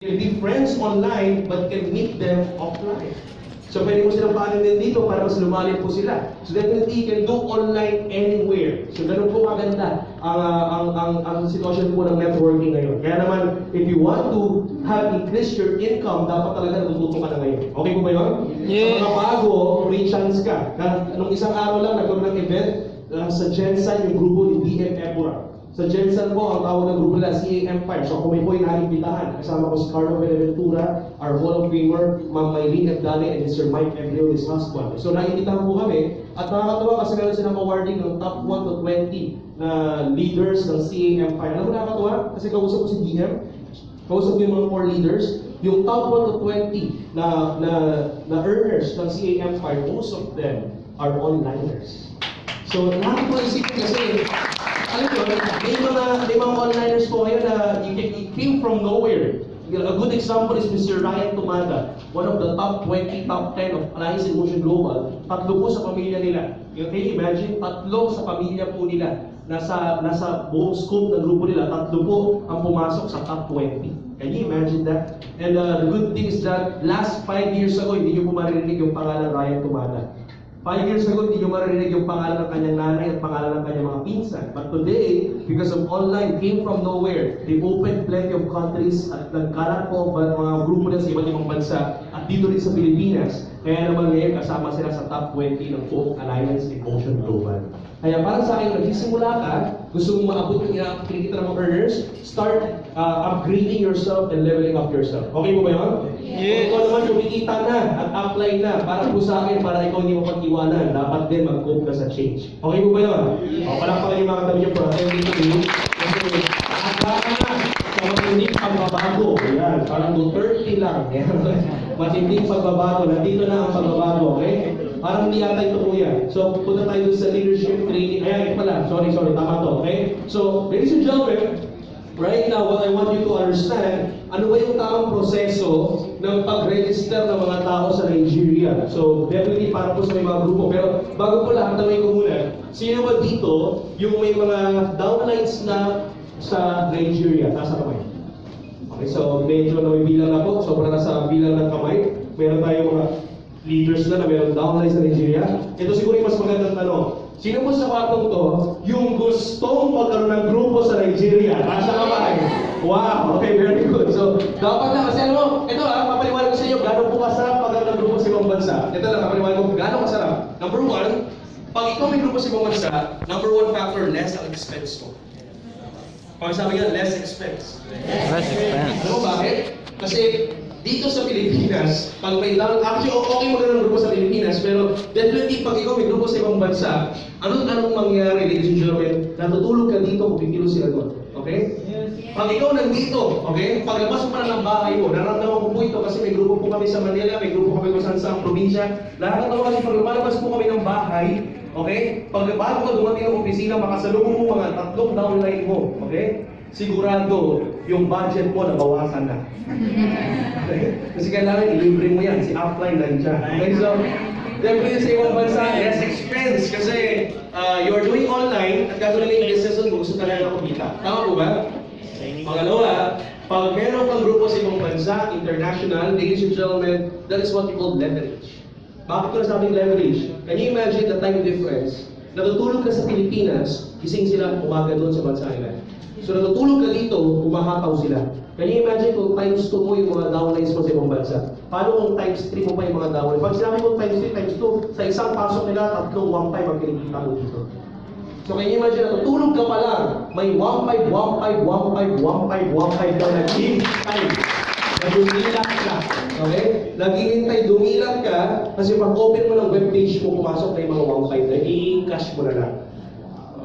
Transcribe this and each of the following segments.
Can be friends online, but can meet them offline. So pwede mo silang paanin dito para mas lumalim po sila. So definitely, you can do online anywhere. So ganun po kaganda ang sitwasyon po ng networking ngayon. Kaya naman, if you want to have increased your income, dapat talaga natututo ka na ngayon. Okay po ba yun? Yeah. Sa mga bago, may chance ka. Nung isang araw lang, nagkaroon ng event sa Gensan, yung grupo ni BM Epura. Sa Gensan po, ang tawag ng grupo nila, CA Empire. So kung may po inaalimbitahan, kasama ko si Carlo Benaventura, our Hall of Famer, Ma'am Maylene Abdale, and Mr. Mike Emilio, his husband. So naimbitahan po kami, at nakakatawa kasi meron silang awarding ng top 1 to 20 na leaders ng CA Empire. Alam mo nakakatawa? Kasi kausap ko si BM, kausap ko yung mga 4 leaders, yung top 1 to 20 na earners ng CA Empire, most of them are onliners. So lahat po isipin kasi, alam mo, may mga onliners po ngayon na you came from nowhere. A good example is Mr. Ryan Tumada, one of the top 20, top 10 of Alliance in Motion Global. Tatlo po sa pamilya nila. You can imagine, tatlo sa pamilya po nila. Nasa buong scope ng grupo nila, tatlo po ang pumasok sa top 20. Can you imagine that? And the good thing is that last 5 years ago, hindi nyo po maririnig yung pangalan Ryan Tumada. 5 years ago, hindi nyo maririnig yung pangalan ng kanyang nanay at pangalan ng kanyang mga pinsan. But today, because of online, came from nowhere. They opened plenty of countries at nagkalat po ang mga grupo na sa iba't ibang bansa at dito rin sa Pilipinas. Kaya naman ngayon, kasama sila sa top 20 ng Folk Alliance in Motion Global. Kaya para sa akin, nagsisimula ka, gusto mong maabot yung kinikita ng mga earners, start upgrading yourself and leveling up yourself. Okay po ba yun? Yes. Kung ikaw naman kumikita na at apply na, para po sa akin, para ikaw hindi mapag-iwanan, dapat din mag-cope ka sa change. Okay po ba yun? O, palakpakan yung mga katabi niyo for attending to me. Kasi, akala na sa matinding pagbabago. Ayan, parang Duterte lang. Matinding pagbabago. Nandito na ang pagbabago, okay? Parang hindi yata ito po yan. So, punta tayo sa leadership training. Ayan, ito pala. Sorry, tama to, okay? So, ladies and gentlemen, right now, what I want you to understand, ano ba yung tamang proseso ng pag-register ng mga tao sa Nigeria? So, definitely para po sa may mga grupo. Pero bago po lahat, tanongin ko muna, sino ba dito yung may mga downlines na sa Nigeria? Nasa kamay. Okay, so medyo na may bilang na po. Sobrang nasa bilang ng kamay. Meron tayong mga leaders na meron downlines sa Nigeria. Ito siguro yung mas magandang tanong. Sino po sa kwartong to yung gustong magkaroon ng grupo sa Nigeria? Nasa kamay. Wow, okay, very good. So, dapat na, kasi alam mo, ito papaliwanag ko sa inyo, gano'n po kasarap magkaroon ng grupo sa ibang bansa. Ito lang, papaliwanag ko, gano'n kasarap. Number 1, pag ikaw may grupo sa ibang bansa, number 1 factor, less ang expense mo. Pag sabi nga, less expense. Less expense. Alam mo bakit? Kasi dito sa Pilipinas, pag may actually okay magkaroon ng grupo sa Pilipinas, pero definitely pag ikaw may grupo sa ibang bansa, anong mangyayari, ladies and gentlemen, natutulog ka dito kung pipilo sila doon. Okay? Pag ikaw nandito, okay, paglabas mo pa ng bahay mo, nararamdaman ko po ito kasi may grupo po kami sa Manila, may grupo kami kung saan sa probinsya. Nakakatawa kasi pag lumalabas po kami ng bahay, okay, pag bago ka dumating ng opisina, makasalubong mo mga 3 downline mo, okay? Sigurado, yung budget mo nabawasan na. Okay? Kasi kailangan ilibre mo yan, si upline nandiyan. Okay, so, definitely sa ibang bansa, less expense kasi you're doing online at gagawin nila yung business kung gusto talaga kumita. Tama po ba? Pangalawa, pag meron kang grupo sa ibang bansa, international, ladies and gentlemen, that is what we call leverage. Bakit ko nasabing leverage? Can you imagine the time difference? Natutulog ka sa Pilipinas, gising sila umaga doon sa bansa nila. So natutulog ka dito, umahataw sila. Can you imagine kung times 2 mo yung mga downlines mo sa ibang bansa? Paano kung times 3 mo pa yung mga downlines? Pag sinabi mo times 3, times 2, sa isang pasok nila, 3, 1 time ang kinikita mo dito. So can you imagine, natutulog ka pa lang, may 1.5, 1.5, 1.5, 1.5, 1.5 ka naghihintay. Nagumilat ka. Okay? Naghihintay, dumilat ka, kasi pag open mo ng webpage mo, pumasok na yung mga 1.5 na i-cash mo na lang.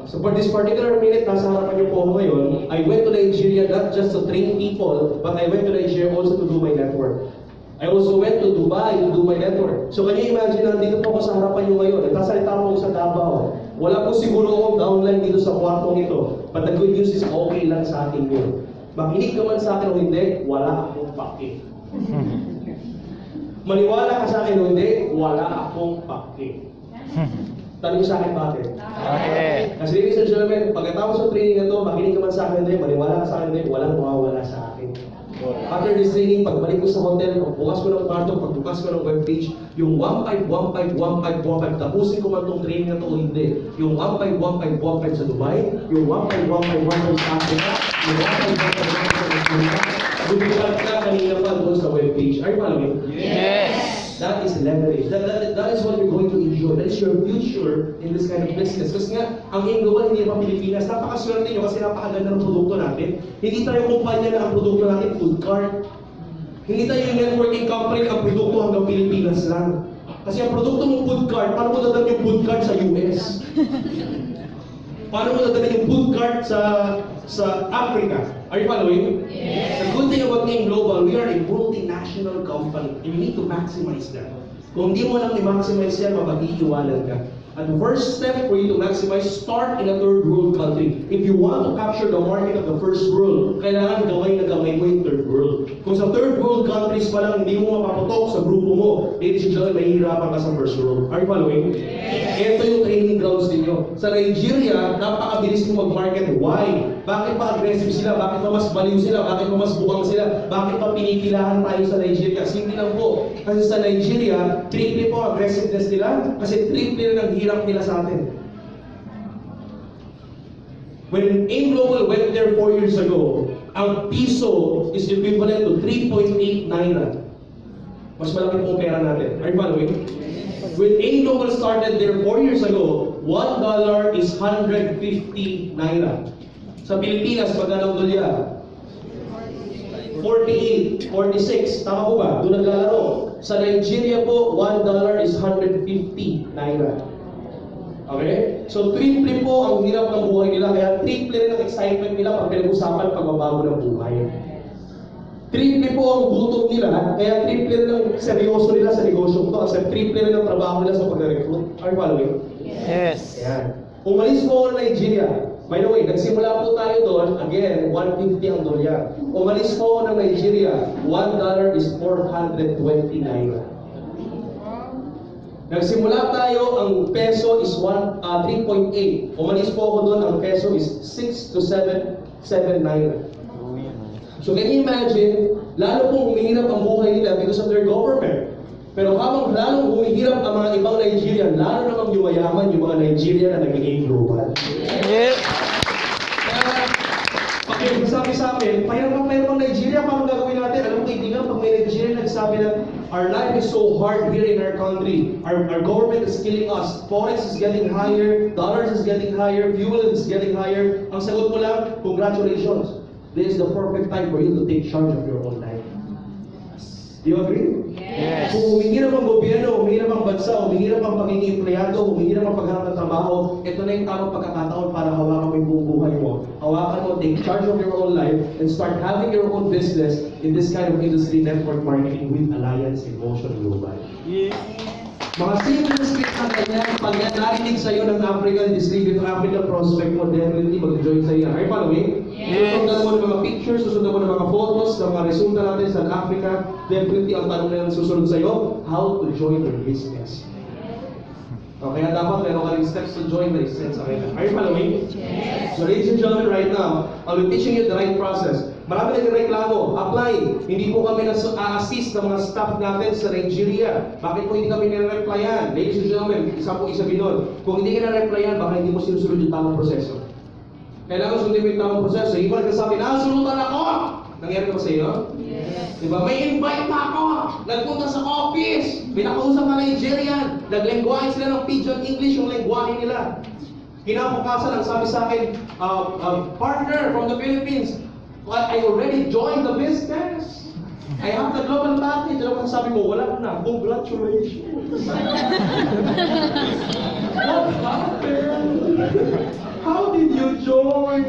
So for this particular minute, nasa harapan niyo po ako ngayon, I went to Nigeria not just to train people, but I went to Nigeria also to do my network. I also went to Dubai to do my network. So can you imagine, nandito po ako sa harapan niyo ngayon, nagsasalita ako sa Davao. Wala po siguro akong downline dito sa kwartong ito, but the good news is okay lang sa akin yun. Makinig ka man sa akin o hindi, wala akong pake. Maniwala ka sa akin o hindi, wala akong pake. Tanong sa akin bakit? Okay. Kasi ladies and gentlemen, pagkatapos sa training na to, makinig ka man sa akin din, maniwala ka sa akin din, walang mawawala sa akin. After this training, pagbalik ko sa hotel, pagbukas ko ng kwarto, pagbukas ko ng webpage, yung 1515 tapusin ko man itong training na ito o hindi. Yung 1515 sa Dubai, yung 1515 sa Africa, yung 1515 sa Africa, dumikat ka kanina pa doon sa webpage. Are you following? Yes. That is leverage. That is what you're going to enjoy. That is your future in this kind of business. Kasi nga, ang Inglobal hindi pa Pilipinas. Napakaswerte nyo kasi napakaganda ng produkto natin. Hindi tayo kumpanya na ang produkto natin, food cart. Hindi tayo yung networking company na ang produkto hanggang Pilipinas lang. Kasi ang produkto mong food cart, paano mo dadala yung food cart sa US? Paano mo dadala yung food cart sa Africa? Are you following? Yes. The good thing about being global, we are a multinational company. And you need to maximize that. Kung di mo lang i-maximize yan, mapag-iiwanan ka. And the first step for you to maximize, start in a third world country. If you want to capture the market of the first world, kailangan gawin na gamay mo yung third world. Kung sa third world countries pa lang hindi mo mapaputok sa grupo mo, ladies and gentlemen, mahihirapan ka sa first world. Are you following? Yes. Ito yung training grounds ninyo. Sa Nigeria, napakabilis mo mag-market. Why? Bakit pa aggressive sila? Bakit pa mas baliw sila? Bakit pa mas bukang sila? Bakit pa pinipilahan tayo sa Nigeria? Simple lang po. Kasi sa Nigeria, triple po aggressiveness nila. Kasi triple na ng hirap nila sa atin. When AIM Global went there 4 years ago, ang piso is equivalent to 3.8 naira. Mas malaki po pera natin. Are you following? When AIM Global started there 4 years ago, $1 is 150 naira. Sa Pilipinas, magkano ang dolya? 48, 46. Tama po ba? Doon naglalaro. Sa Nigeria po, $1 is 150 naira. Okay? So, triple po ang hirap ng buhay nila. Kaya triple rin ang excitement nila pag pinag-usapan pagbabago ng buhay. Triple po ang gutom nila. Kaya triple rin ang seryoso nila sa negosyo ko. Kasi triple rin ang trabaho nila sa pag-recruit. Are you following? Yes. Ayan. Umalis po ako ng Nigeria. By the way, nagsimula po tayo doon. Again, 150 ang dolyar. Umalis po ako ng Nigeria. $1 is 420 naira. Nagsimula tayo, ang peso is 3.8. Umalis po ako doon, ang peso is 6 to 7 naira. So can you imagine, lalo pong humihirap ang buhay nila because of their government. Pero habang lalong humihirap ang mga ibang Nigerian, lalo namang yumayaman yung mga Nigerian na naging global. Yes. Kaya, pag may nagsabi sa amin, mayroon Nigeria, paano gagawin natin? Alam mo kaibigan, pag may Nigerian nagsabi na, our life is so hard here in our country, our government is killing us, forex is getting higher, dollars is getting higher, fuel is getting higher, ang sagot mo lang, congratulations. This is the perfect time for you to take charge of your own life. Do you agree? Yes. Kung humihirap ang gobyerno, humihirap ang bansa, humihirap ang pagiging empleyado, humihirap ang paghanap ng trabaho, ito na yung tamang pagkakataon para hawakan mo yung buong buhay mo. Hawakan mo, take charge of your own life, and start having your own business in this kind of industry, network marketing with Alliance in Motion Global. Yes. Mga simple skills na kanya, pag narinig sa'yo ng African distributor, African prospect mo, definitely mag-join sa'yo. Are you following? Yes. Susundan mo ng mga pictures, susundan mo ng mga photos, ng mga resulta natin sa Africa, definitely ang tanong na yan susunod sa'yo, how to join your business. O, kaya dapat meron ka rin steps to join the sense sa kanila. Are you following? Yes. So ladies and gentlemen, right now, I'll be teaching you the right process. Marami nagreklamo, apply. Hindi po kami na-assist ng mga staff natin sa Nigeria. Bakit po hindi kami nire-replyan? Ladies and gentlemen, isa po isa binon. Kung hindi ka na-replyan, baka hindi mo sinusunod yung tamang proseso. Kailangan sundin mo yung tamang proseso. Hindi pa nagsasabi, nasunutan ako! Nangyari ka ba sa iyo? Yes. Diba? May invite pa ako! Nagpunta sa office! Pinakausap na Nigerian! Naglengguahe sila ng Pidgin English, yung lengguahe nila. Kinabukasan, ang sabi sa akin, partner from the Philippines, I already joined the business. I have the global package. Ano sabi mo? Wala na. Congratulations. What happened? How did you join?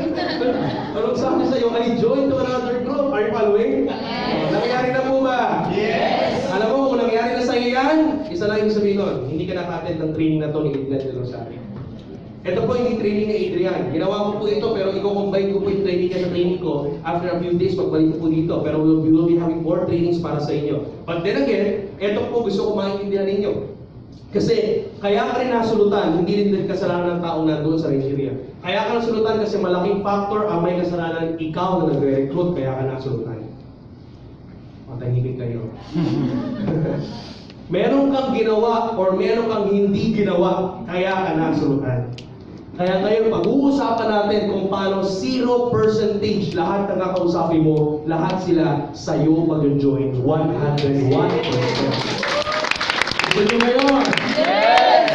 Anong sabi sa'yo? I joined to another group. Are you following? Yes. Nangyari na po ba? Yes. Alam mo, kung nangyari na sa'yo yan, isa lang yung sabihin nun, hindi ka naka-attend ng training na to ni Adrian de Rosario. Ito po yung training ni Adrian. Ginawa ko po ito, pero i-combine ko po yung training niya sa training ko. After a few days, pagbalik ko po dito. Pero we will be having more trainings para sa inyo. But then again, ito po gusto ko maintindihan ninyo. Kasi, kaya ka rin nasulutan, hindi rin kasalanan ng taong nandoon sa Nigeria. Kaya ka nasulutan kasi malaking factor ang may kasalanan ikaw na nagre-recruit, kaya ka nasulutan. Matahimik kayo. Meron kang ginawa or meron kang hindi ginawa, kaya ka nasulutan. Kaya ngayon, pag-uusapan natin kung paano 0% lahat ng kakausapin mo, lahat sila sa'yo mag-join 101%. Gusto nyo ngayon? Yes!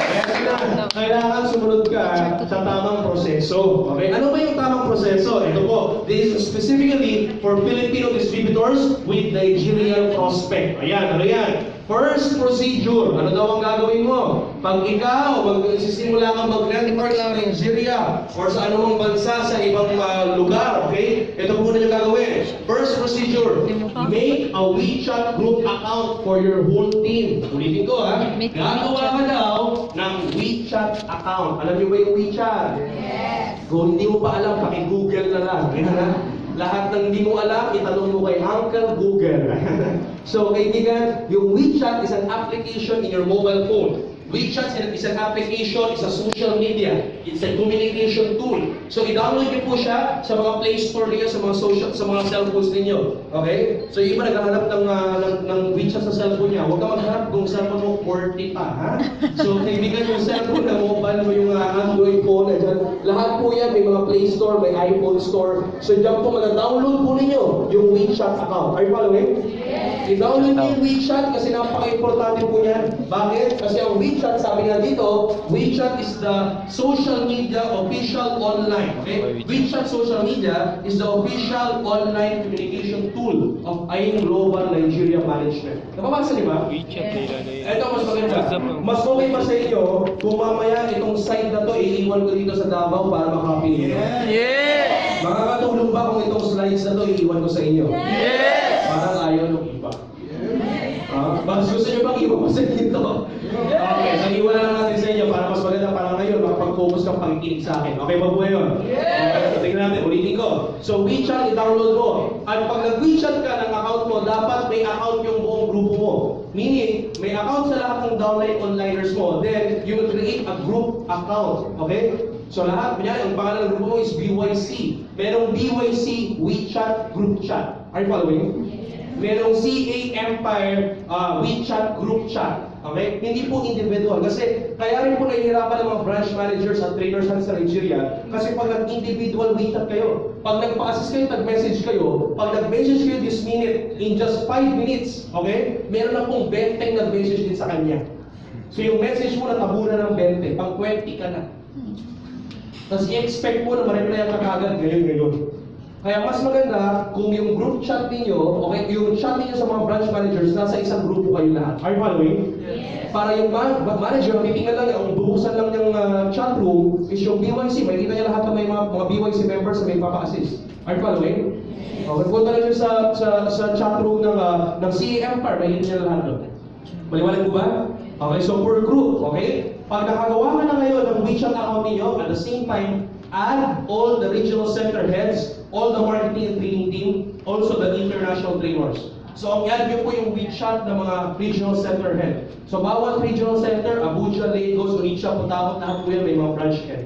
Na, kailangan sumunod ka sa tamang proseso. Okay? Ano ba yung tamang proseso? Ito po, this is specifically for Filipino distributors with Nigerian prospect. Ayan, ano yan? First procedure, ano daw ang gagawin mo? Pag ikaw, magsisimula kang mag-network sa Nigeria or sa anumang bansa sa ibang lugar, okay? Ito po na yung gagawin. First procedure, make a WeChat group account for your whole team. Ulitin ko ha, gagawa ka daw ng WeChat account. Alam niyo ba yung WeChat? Yes! Kung hindi mo pa alam, paki-google na lang. Yan ha? Lahat ng hindi mo alam, itanong mo kay Uncle Google. So, kaibigan, yung WeChat is an application in your mobile phone. WeChat is an application, is a social media. It's a communication tool. So, i-download niyo po siya sa mga Play Store niyo, sa mga cellphones ninyo. Okay? So, yung iba naghahanap ng WeChat sa cellphone niya. Huwag ka maghanap kung cellphone mo 40 pa, ha? So, kaibigan, yung cellphone na mobile mo, yung Android phone, lahat po yan, may mga Play Store, may iPhone Store. So, dyan po mag-download po ninyo yung WeChat account. Are you following? Yes. I-download niyo yung WeChat kasi napaka-importante po yan. Bakit? Kasi ang WeChat, sabi nga dito, WeChat is the social media official online. Okay? WeChat social media is the official online communication tool of AIN Global Nigeria Management. Napabasa niyo ba? Ito mas maganda. Mas okay pa sa inyo kung mamaya itong site na to iiwan ko dito sa Davao para makapin niyo. Yes! Makakatulong ba kung itong slides na to iiwan ko sa inyo? Yes! Parang ayaw ng iba. Mas gusto nyo bang iwan ko sa dito? Okay, so iwan na lang natin sa inyo para mas maganda para ngayon makapag-focus kang pakikinig sa akin. Okay ba po yun? Okay, so tingnan natin, ulitin ko. So WeChat, i-download mo. At pag nag-WeChat ka ng account mo, dapat may account yung buong grupo mo. Meaning, may account sa lahat ng downline onliners mo. Then, you will create a group account. Okay? So lahat, ang pangalan ng grupo mo is BYC. Merong BYC WeChat Group Chat. Are you following? Merong CA Empire WeChat Group Chat. Okay? Hindi po individual. Kasi kaya rin po nahihirapan ng mga branch managers at trainers sa Nigeria. Kasi pag nag-individual WeChat kayo, pag nagpa-assist kayo, nag-message kayo, pag nag-message kayo this minute, in just 5 minutes, okay? Meron na pong 20 nag-message din sa kanya. So yung message mo natabunan ng 20, pang 20 ka na. Tapos i-expect mo na ma-replyan ka kagad ngayon. Kaya mas maganda kung yung group chat ninyo, okay, yung chat ninyo sa mga branch managers, nasa isang grupo kayo lahat. Are you following? Yes. Para yung manager, titingnan lang niya, ang bubuksan lang ng chat room is yung BYC. Makikita niya lahat ng may mga BYC members na may papa-assist. Are you following? Yes. Okay, punta lang siya sa chat room ng CA Empire, makikita niya lahat doon. Maliwanag mo ba? Okay, so per group, okay? Pag nakagawa ka na ngayon ng WeChat account ninyo, at the same time, add all the regional center heads, all the marketing and training team, also the international trainers. So, ang add nyo po yung WeChat ng mga regional center head. So, bawat regional center, Abuja, Lagos, Onitsha, Port-Harcourt, lahat po yan may mga branch head.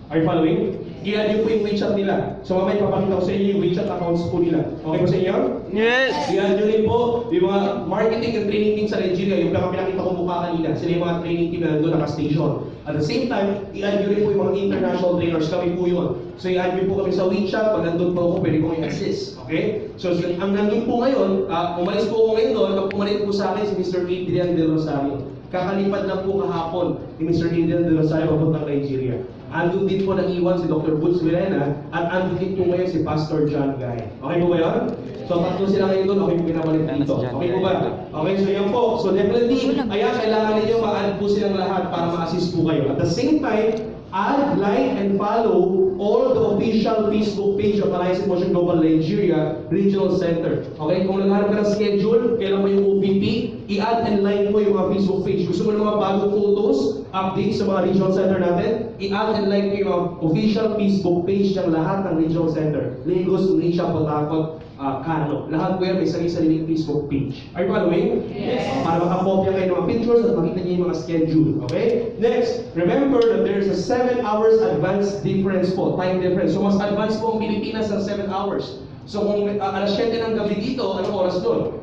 Are you following? I-add nyo po yung WeChat nila. So, mamaya papakita ko sa inyo yung WeChat accounts po nila. Okay po sa inyo? Yes! I-add nyo rin po yung mga marketing and training team sa Nigeria, yung pinakita ko mukha kanina. Sila yung mga training team na nandun naka-station. At the same time, i-add nyo rin po yung mga international trainers. Kami po yun. So, i-add nyo po kami sa WeChat. Pag nandun po ako, pwede ko i-assist. Okay? So, ang nandun po ngayon, umalis po ako ngayon doon, pag pumalit po sa akin si Mr. Adrian Del Rosario. Kakalipad lang po kahapon ni Mr. Adrian Del Rosario papuntang Nigeria. Andun din po nag-iwan si Dr. Boots Vilena at andun din po ngayon si Pastor John Guy. Okay po ba yun? So, tatlo sila ngayon doon, okay po pinabalik dito. Okay po ba? Okay, so yan po. So, definitely, kailangan ninyo ma-add po silang lahat para ma-assist po kayo. At the same time, add, like, and follow all the official Facebook page of Alliance in Motion Global Nigeria Regional Center. Okay? Kung nagharap ka ng schedule, kailan mo yung OPP, i-add and like mo yung mga Facebook page. Gusto mo ng mga bagong photos, updates sa mga regional center natin, i-add and like mo yung mga official Facebook page ng lahat ng regional center. Lagos, Onitsha, Port-Harcourt, Kano. Lahat po yan may sarili-sariling Facebook page. Are you following? Yes. Para makakopya kayo ng mga pictures at makita niyo yung mga schedule. Okay? Next, remember that there's a 7 hours advance difference po, time difference. So mas advance po ang Pilipinas ng 7 hours. So kung alas 7 ng gabi dito, anong oras doon?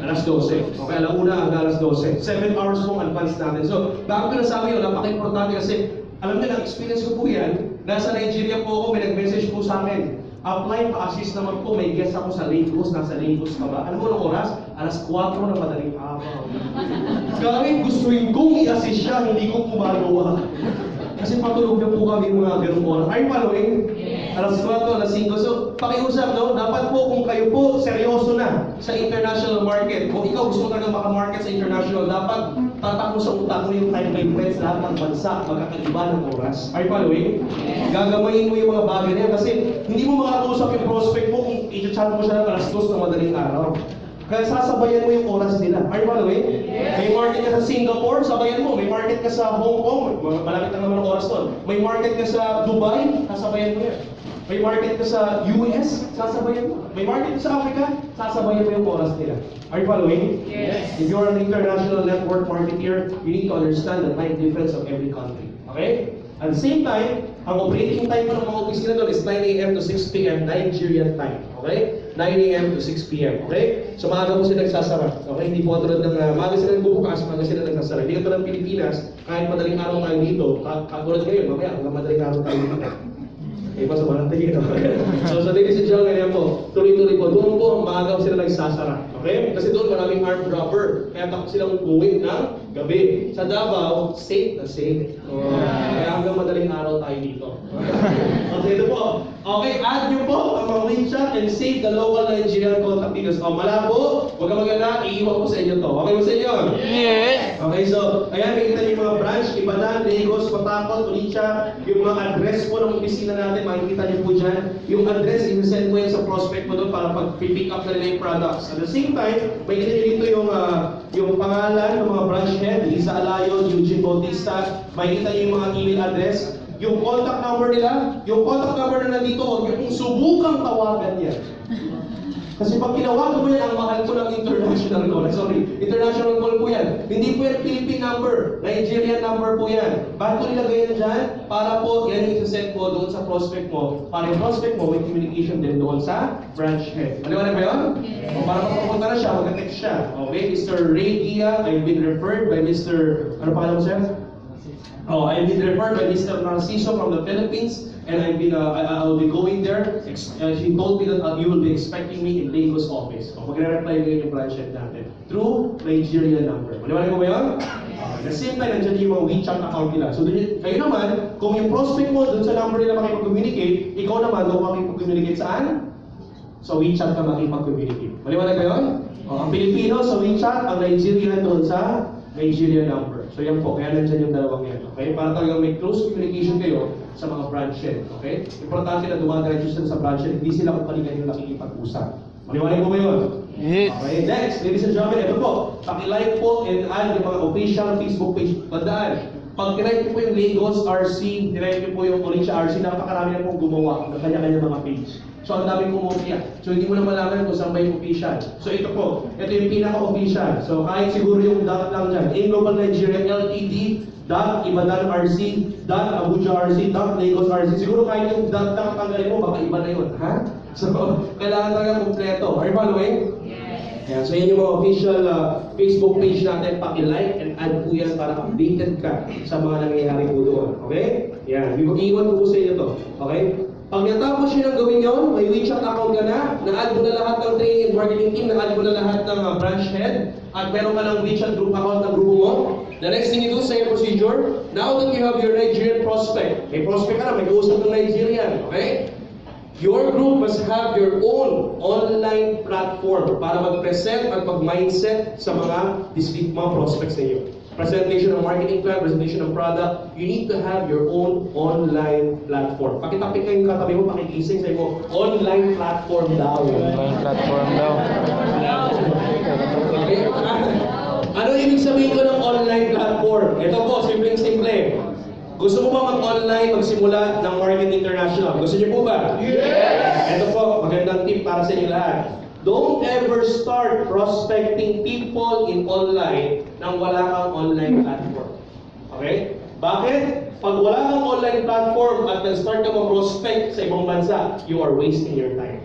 Alas 12. Okay, alauna hanggang alas 12. 7 hours pong advance natin. So, bakit ko nasabi yun? Napaka-importante kasi, alam niyo, na-experience ko po yan. Nasa Nigeria po ako, may nag-message po sa akin. Apply pa-assist naman po, may guest ako sa Lagos, nasa Lagos ka ba? Ano mo ng oras? Alas 4 ng madaling araw. Kahit gustuin kong i-assist siya, hindi ko pumagawa. Kasi patulog na po kami mga ganung oras. Are you following? Alas 4, alas 5. So, pakiusap, no? Dapat po kung kayo po seryoso na sa international market, kung ikaw gusto mo talaga makamarket sa international, dapat tatak mo sa utak mo yung time difference lahat ng bansa, magkakaiba ng oras. Are you following? Gagamayin mo yung mga bagay na yan kasi hindi mo makakausap yung prospect mo kung i-chat mo siya ng alas 2 ng madaling araw. Kaya sasabayan mo yung oras nila. Are you following? May market ka sa Singapore, sabayan mo. May market ka sa Hong Kong, malapit lang naman ang oras doon. May market ka sa Dubai, sasabayan mo yan. May market ka sa US, sasabayan mo. May market ka sa Africa, sasabayan mo yung oras nila. Are you following? Yes. If you're an international network marketeer, you need to understand the time difference of every country. Okay? At the same time, ang operating time po ng mga opisina doon is 9 a.m. to 6 p.m. Nigerian time. Okay? 9 a.m. to 6 p.m. Okay? So maaga po sila nagsasara. Okay? Hindi po tulad ng maaga sila nagbubukas, maaga sila nagsasara. Hindi katulad ng Pilipinas, kahit madaling araw tayo dito, katulad ngayon, mamaya hanggang madaling araw tayo dito. Eh, pa sa walang tingin. So ladies and gentlemen, yan po, tuloy-tuloy po. Doon po, maaga sila nagsasara. Okay? Kasi doon maraming armed robber. Kaya takot silang umuwi ng gabi. Sa Davao, safe na safe. Kaya hanggang madaling araw tayo dito. Okay, ito po. Okay, add nyo po ang mga WeChat and save the local Nigerian contact details. O, malabo, huwag ka mag-alala, iiwan ko sa inyo to. Okay mo sa inyo? Yes. Okay, so, ayan, makikita niyo yung mga branch, Ibadan, Lagos, Cotabato, Onitsha, yung mga address po ng opisina natin, makikita niyo po dyan. Yung address, i-send mo yan sa prospect mo doon para pag-pick up na nila yung products. At the same time, makikita niyo dito yung pangalan ng mga branch head, Lisa Alayo, Eugene Bautista, makikita niyo yung mga email address, yung contact number nila, yung contact number na nandito, huwag niyo kung subukang tawagan yan. Kasi pag tinawagan mo yan, ang mahal ko ng international call. Sorry, international call po yan. Hindi po yan Philippine number, Nigerian number po yan. Bakit ko nilagay yan dyan? Para po, yan yung isa-send mo doon sa prospect mo. Para yung prospect mo, may communication din doon sa branch head. Maliwanag ba yun? O para makapunta na siya, mag-text siya. Okay, Mr. Ray Dia, I've been referred by Mr. Ano pangalan mo siya? Oh, I've been referred by Mr. Narciso from the Philippines, and I'll be going there. She told me that you will be expecting me in Lagos office. So, magre-reply ngayon yung branch head natin through Nigerian number. Maliwanag mo ba yun? At the same time, nandiyan yung mga WeChat account nila. So, kayo naman, kung yung prospect mo dun sa number nila makipag-communicate, ikaw naman doon makipag-communicate saan? Sa WeChat ka makipag-communicate. Maliwanag ba yun? Ang Pilipino sa WeChat, ang Nigerian doon sa Nigerian number. So yan po, kaya nandiyan yung dalawang yan. Okay? Para talagang may close communication kayo sa mga branch head. Okay? Importante na dumadiretso sila sa branch head, hindi sila kung kanina yung nakikipag-usap. Maliwanag mo ba yun? Yes. Okay, next, ladies and gentlemen, ito po. Paki-like po and add yung mga official Facebook page. Tandaan, pag tinike po yung Lagos RC, tinike po yung Onitsha RC, napakarami na pong gumawa ng kanya-kanya mga page. So, ang daming kumopya. So, hindi mo na malaman kung saan ba yung official. So, ito po. Ito yung pinaka-official. So, kahit siguro yung dot lang dyan. A Global Nigeria Ltd, Ibadan RC, Abuja RC, Lagos RC. Siguro kahit yung dot lang tanggalin mo, baka iba na yun. Ha? So, kailangan talaga kompleto. Are you following? Yes. Yeah, so, yan yung mga official Facebook page natin. Paki-like and add po yan para updated ka sa mga nangyayari po doon. Okay? Yan. Iwan ko po sa inyo to. Okay? Pag natapos nyo nang gawin yun, may WeChat account ka na, na-add mo na lahat ng training and marketing team, na-add mo na lahat ng branch head, at meron ka ng WeChat group account ng grupo mo. The next thing you do sa your procedure, now that you have your Nigerian prospect, may prospect ka na, may kausap ng Nigerian, okay? Your group must have your own online platform para mag-present at mag-mindset sa mga prospects ninyo. Presentation of marketing plan, presentation of product, you need to have your own online platform. Pakitapik kayo yung katabi mo, pakikising sa'yo mo, online platform daw. Online platform daw. Okay? Ano ibig sabihin ko ng online platform? Ito po, simpleng-simple. Gusto mo ba mag-online, magsimula ng Market International? Gusto niyo po ba? Yes! Ito po, magandang tip para sa inyo lahat. Don't ever start prospecting people in online nang wala kang online platform. Okay? Bakit? Pag wala kang online platform at nag-start ka mag-prospect sa ibang bansa, you are wasting your time.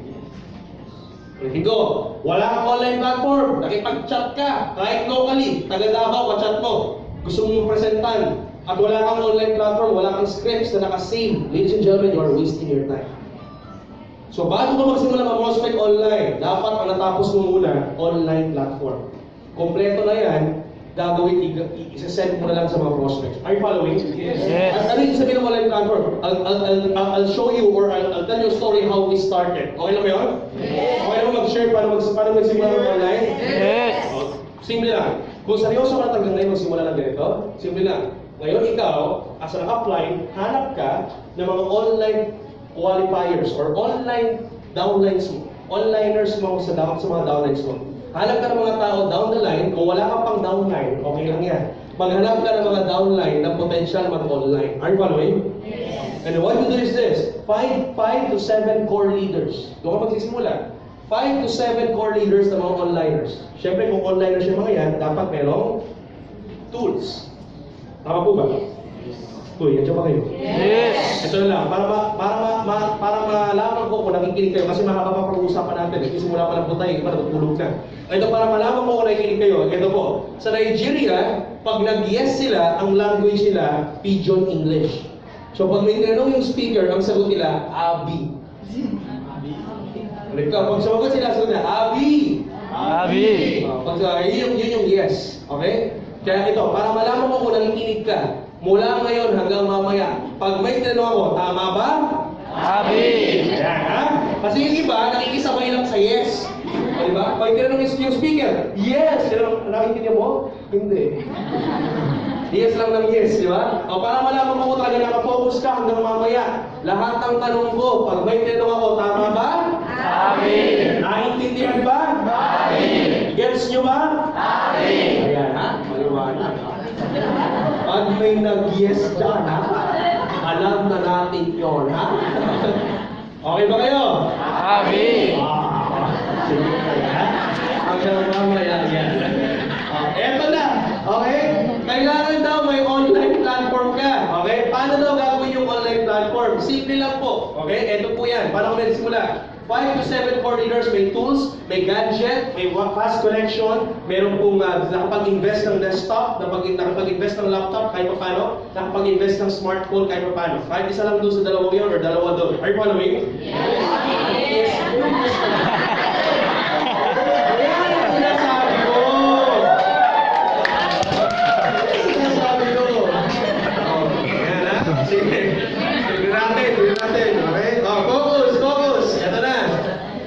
Higo, wala kang online platform, nakipag-chat ka, kahit locally, taga Davao, ka-chat mo, gusto mong presentan, at wala kang online platform, wala kang scripts na naka-save, ladies and gentlemen, you are wasting your time. So bago ka magsimula mag-prospect online, dapat ang natapos mo muna, online platform. Kompleto na yan, gagawin, isa-send mo na lang sa mga prospects. Are you following? Yes. Ano yung sabihin ng online platform? I'll show you or I'll tell you a story how we started. Okay lang ba yun? Yes. Okay lang mag-share paano magsimula ng online? Yes. Simple lang. Kung seryoso ka talaga ngayon magsimula ng ganito, simple lang. Ngayon ikaw, as an upline, hanap ka ng mga online qualifiers or online downlines mo. Onliners mo sa mga downlines mo. Hanap ka ng mga tao down the line, kung wala ka pang downline, okay lang yan. Maghanap ka ng mga downline na potential mag-online. Are you following? Yes. And what you do is this, 5 to 7 core leaders. Doon ka magsisimula. 5 to 7 core leaders na mga onliners. Siyempre kung onliners yung mga yan, dapat merong tools. Tama po ba? Uy, nandiyan ba kayo? Yes. Ito na lang, para malaman ko kung nakikinig kayo, kasi makakapag-uusapan natin, nagsisimula pa lang po tayo, iba natutulog na. Ito, para malaman ko kung nakikinig kayo, ito po, sa Nigeria, pag nag-yes sila, ang language nila, Pidgin English. So pag may tinanong yung speaker, ang sagot nila, Abi. Pag sumagot sila, sagot nila, Abi. Abi. Yun yung yes. Okay? Kaya ito, para malaman mo kung nakikinig ka, mula ngayon hanggang mamaya, pag may tinanong ako, tama ba? Abi. Ayan, ha? Kasi yung iba, nakikisabay lang sa yes. O, diba? Pag tinanong yung speaker, yes! Nakikinig mo? Hindi. Yes lang ng yes, di ba? O, para malaman mo kung talaga nakafocus ka hanggang mamaya, lahat ng tanong ko, pag may tinanong ako, tama ba? Abi. Naintindihan ba? Abi. Gets nyo ba? Abi. Ayan, ha? Maliwanag, ha? Pag may nag-yes dyan, ha? Alam na natin yun, ha? Okay ba kayo? Abi. Sige kayo, ha? Hanggang mamaya yan. Eto na, okay? Kailangan daw may online platform ka, okay? Paano daw gagawin yung online platform? Simple lang po, okay? Eto po yan, paano ko nagsimula? 5 to 7 core leaders, may tools, may gadget, may fast connection, meron pong nakapag-invest ng desktop, nakapag-invest ng laptop, kahit pa paano, nakapag-invest ng smartphone, kahit pa paano. Kahit isa lang doon sa dalawang yun or dalawa doon. Are you following? Yes. Ayan ang sinasabi ko. Sinasabi ko. Ayan ha? Sige. Sige natin. Okay? Focus. Ito na.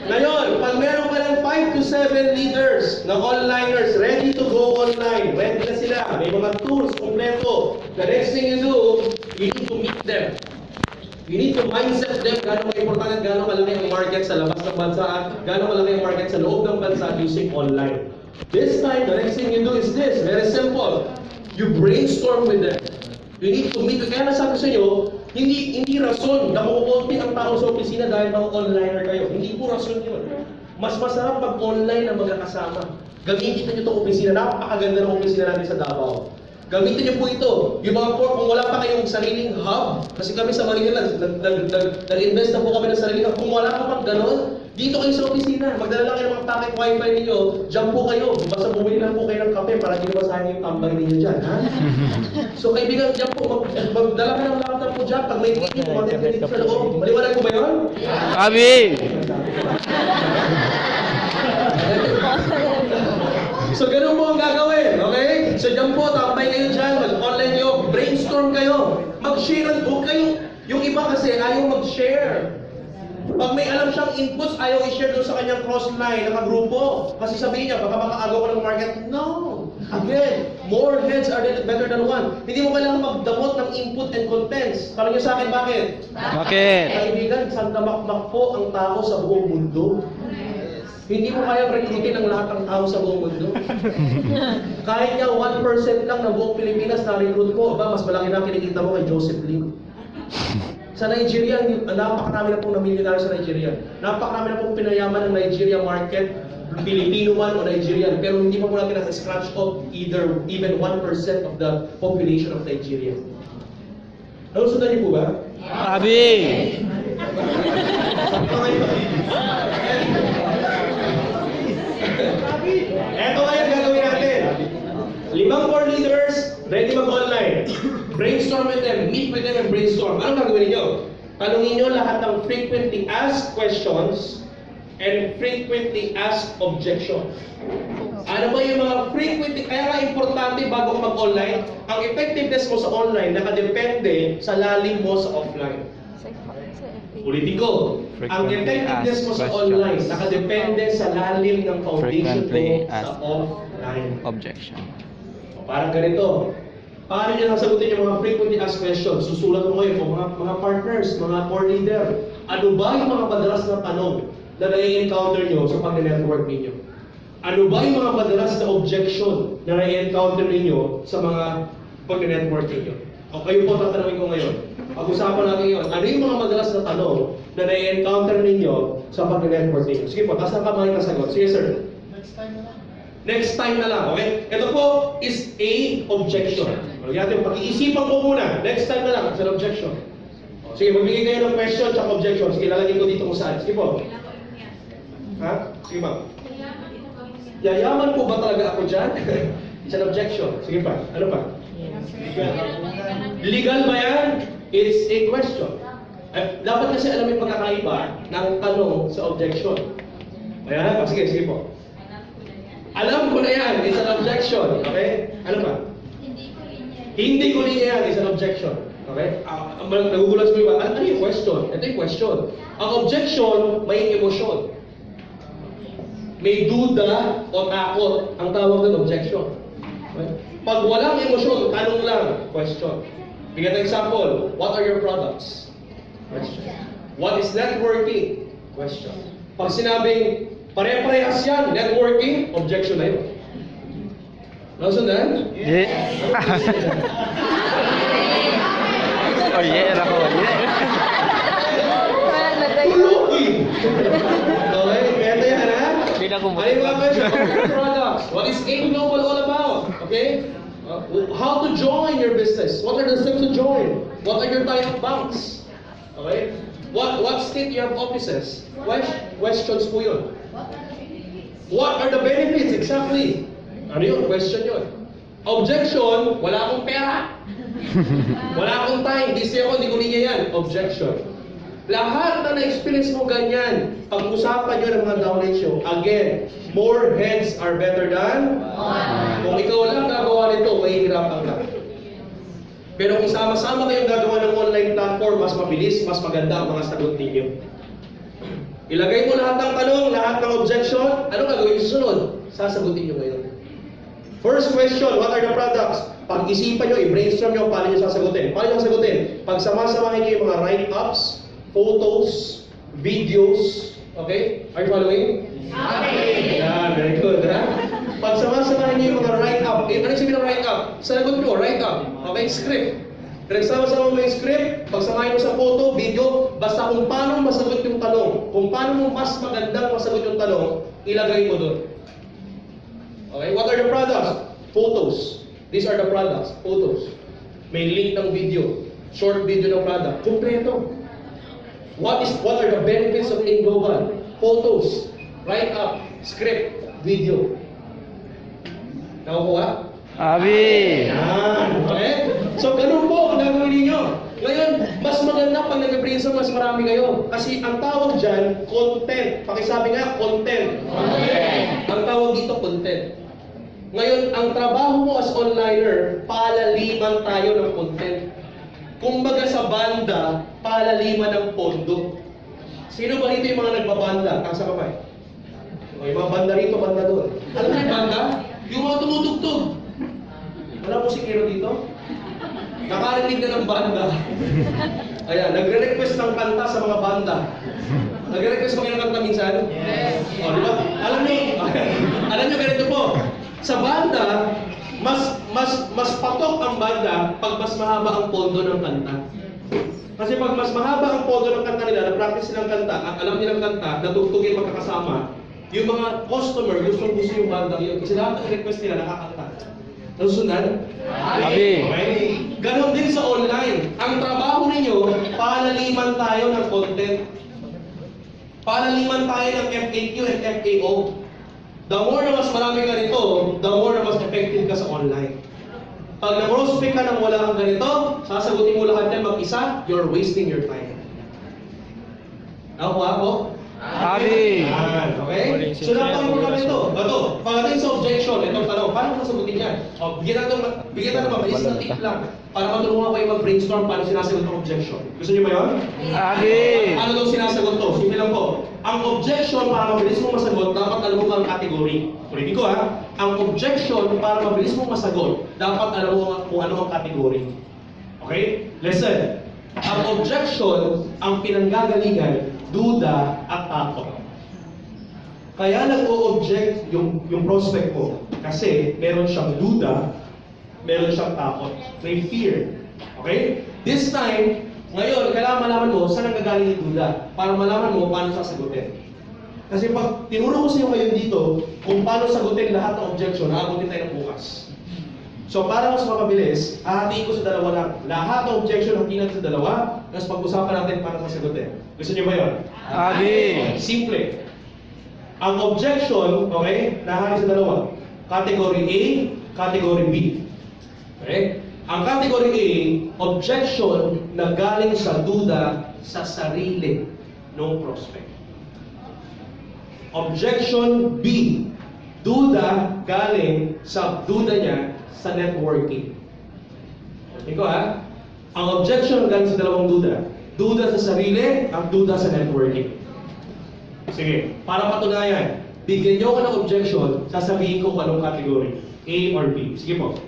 Ngayon, pag meron ka ng 5 to 7 leaders na onliners ready to go online, ready na sila, may mga tools, kompleto. The next thing you do, you need to meet them. You need to mindset them gano'ng importante, gano'ng kalaki ang market sa labas ng bansa, gano'ng kalaki ang market sa loob ng bansa using online. This time, the next thing you do is this, very simple. You brainstorm with them. You need to meet. Kaya nasabi sa inyo, hindi rason na kukunti ang tao sa opisina dahil mga onliner kayo. Hindi po rason yun. Mas masarap pag online ang magkakasama. Gamitin niyo itong opisina. Napakaganda ng opisina natin sa Davao. Gamitin niyo po ito. Yung mga kung wala pa kayong sariling hub, kasi kami sa Manila, nag-invest na po kami ng sariling hub. Kung wala pa pang gano'n, dito kayo sa opisina. Magdala lang kayo ng mga packet wifi ninyo. Diyan po kayo. Basta bumili lang po kayo ng kape para hindi mabasahin yung tambay ninyo dyan. Ha? So kaibigan, diyan po, magdala kayo ng laptop po dyan. Pag may meeting, mag-edit sa loob. Maliwanag po ba yun? Abi. So ganun po ang gagawin, okay? So dyan po, tambay kayo dyan, mag-online kayo, brainstorm kayo, mag-share ang book kayo. Yung iba kasi ayaw mag-share. Pag may alam siyang inputs, ayaw i-share doon sa kanyang cross-line, nakagrupo. Kasi sabihin niya, baka makagawa ko ng market. No! Again, more heads are better than one. Hindi mo kailangan magdamot ng input and contents. Tanong niyo sa akin, bakit? Bakit? Kaibigan, sandamakmak po ang tao sa buong mundo. Hindi mo kayang rekrutin ang lahat ng tao sa buong mundo. Kahit nga 1% lang ng buong Pilipinas na recruit mo, mas malaki na kinikita mo kay Joseph Lim. Sa Nigeria, napakarami na pong namilyonaryo sa Nigeria. Napakarami na pong pinayaman ng Nigeria market, Pilipino man o Nigerian, pero hindi pa po natin nasa-scratch off even 1% of the population of Nigeria. Nalusundan niyo po ba? Abi. Eto ngayon gagawin natin. 5 core leaders, ready mag-online. Brainstorm with them, meet with them and brainstorm. Anong gagawin niyo? Tanungin niyo lahat ng frequently asked questions and frequently asked objections. Ano ba yung mga frequently, kaya nga importante bago ka mag-online, ang effectiveness mo sa online nakadepende sa lalim mo sa offline. Ulitin ko, ang effectiveness mo sa online nakadepende sa lalim ng foundation mo sa offline. Objection. Parang ganito. Paano nyo nasagutin yung mga frequently asked questions? Susulat mo kayo mga partners, mga core leader. Ano ba yung mga madalas na tanong na nai-encounter nyo sa pag-network ninyo? Ano ba yung mga madalas na objection na nai-encounter ninyo sa mga pag-network ninyo? O kayo po tatanungin ko ngayon. Pag-usapan natin yun. Ano yung mga madalas na tanong na nai-encounter ninyo sa pag-network ninyo? Sige po, taas na kamay na sagot. Sige sir. Next time na lang, okay? Ito po is a objection. Natin, pag-iisipan ko muna. Next time na lang, it's an objection. Sige, magbigay kayo ng question at objection. Sige, lalagay ko dito kung saan. Sige po. Ha? Sige ma'am. Yayaman po ba talaga ako dyan? It's an objection. Sige pa. Ano pa? Legal ba yan? It's a question. Dapat kasi alam yung pagkakaiba ng tanong sa objection. Ayan, sige po. Alam ko na yan, it's an objection. Okay? Ano pa? Hindi ko linya yan, it's an objection. Okay? Nagugulat mo iba, ano yung question? Ito yung question. Ang objection, may emosyon. May duda o takot. Ang tawag ng objection. Okay? Pag walang emosyon, tanong lang, question. Bigyan ng example, what are your products? Question. What is networking? Question. Pag sinabing, pare-parehas yan, networking, objection na yun. Nasundan? Yeah. Oh yeah, ako. Yeah. Tulukin! Okay, ito yan ha? Hindi na Ano yung mga question? Products. What is AIM Global all about? Okay? How to join your business? What are the steps to join? What are your type of banks? Okay? What state you have offices? Questions po yun. What are the benefits? Exactly. Ano yun? Question yun. Objection, wala akong pera. Wala akong time. Busy ako, hindi ko linya yan. Objection. Lahat na na-experience mo ganyan, pag-usapan nyo ng mga knowledge nyo, again, more heads are better than one. Kung ikaw lang gagawa nito, mahihirapan ka. Pero kung sama-sama kayong gagawa ng online platform, mas mabilis, mas maganda ang mga sagot ninyo. Ilagay mo lahat ng tanong, lahat ng objection, ano gagawin yung susunod? Sasagutin nyo ngayon. First question, what are the products? Pag-isipan nyo, i-brainstorm nyo, paano nyo sasagutin? Paano nyo sasagutin? Pagsama-samahin nyo yung mga write-ups, photos, videos, okay? Are you following? Okay. Yeah, very good, ha? Pagsama-samahin nyo yung mga write-up, ano yung sabihin ng write-up? Sagot nyo, write-up, okay? Script. Pinagsama-sama mo yung script, pagsamahin mo sa photo, video, basta kung paano masagot yung tanong, kung paano mo mas magandang masagot yung tanong, ilagay mo doon. Okay, what are the products? Photos. These are the products, photos. May link ng video, short video ng product, kumpleto. What are the benefits of AIM Global? Photos, write-up, script, video. Nakukuha? Abi. Yan. Okay? So, ganun po ang gagawin ninyo. Ngayon, mas maganda pag nag-brainstorm, mas marami kayo. Kasi ang tawag dyan, content. Pakisabi nga, content. Content. Ang tawag dito, content. Ngayon, ang trabaho mo as onliner, palaliman tayo ng content. Kung baga sa banda, palaliman ng pondo. Sino ba dito yung mga nagbabanda? Taas sa kamay. O, yung mga banda rito, banda doon. Alam mo yung banda? Yung mga tumutugtog. Wala mo si Kiro dito? Nakarinig na ng banda. Ayan, nagre-request ng kanta sa mga banda. Nagre-request ba kayo ng kanta minsan? Yes. O, di ba? Alam nyo ganito po. Sa banda, mas patok ang banda pag mas mahaba ang pondo ng kanta. Kasi pag mas mahaba ang pondo ng kanta nila, na-practice silang kanta, at alam nilang kanta, natugtugin magkakasama, yung mga customer, gusto yung banda yun. Kasi lahat ng request nila nakakanta. Nasusundan? Abi. Okay? Ganon din sa online. Ang trabaho ninyo, palaliman tayo ng content. Palaliman tayo ng FAQ and FAO. The more na mas marami ka nito, the more na mas effective ka sa online. Pag na-prospect ka nang wala kang ganito, sasagutin mo lahat yan mag-isa, you're wasting your time. Nakuha po? Abi. Yan, okay? So, napaka-important ito. Ito, pagdating sa objection, itong tanong, paano sasagutin yan? O, bigyan natin mabilis na tip lang para matulungan kayo mag-brainstorm paano sinasagot ang objection. Gusto niyo ba yun? Abi. Ano daw sinasagot to? Simple lang po. Ang objection, para mabilis mo masagot, dapat alam mo ang category. Ulitin ko ha. Ang objection, para mabilis mo masagot, dapat alam mo kung ano ang category. Okay? Listen. Ang objection, ang pinanggagalingan, duda at takot. Kaya nag-o-object yung prospect mo kasi meron siyang duda, meron siyang takot, may fear. Okay? This time, ngayon, kailangan malaman mo saan nanggagaling yung duda para malaman mo paano sasagutin. Kasi pag tinuro ko sa iyo ngayon dito kung paano sagutin lahat ng objection, aabutin tayo ng bukas. So para mas mapabilis, hahatiin ko sa dalawa lang. Lahat ng objection hatiin natin sa dalawa, tapos pag-usapan natin paano sasagutin. Gusto niyo ba yun? Abi. Simple. Ang objection, okay, nahati sa dalawa. Category A, category B. Okay? Ang category A, objection na galing sa duda sa sarili ng prospect. Objection B, duda galing sa duda niya sa networking. Ikaw ha? Ang objection galing sa dalawang duda. Duda sa sarili, ang duda sa networking. Sige, para patunayan, bigyan niyo ako ng objection, sasabihin ko kung anong category. A or B. Sige po.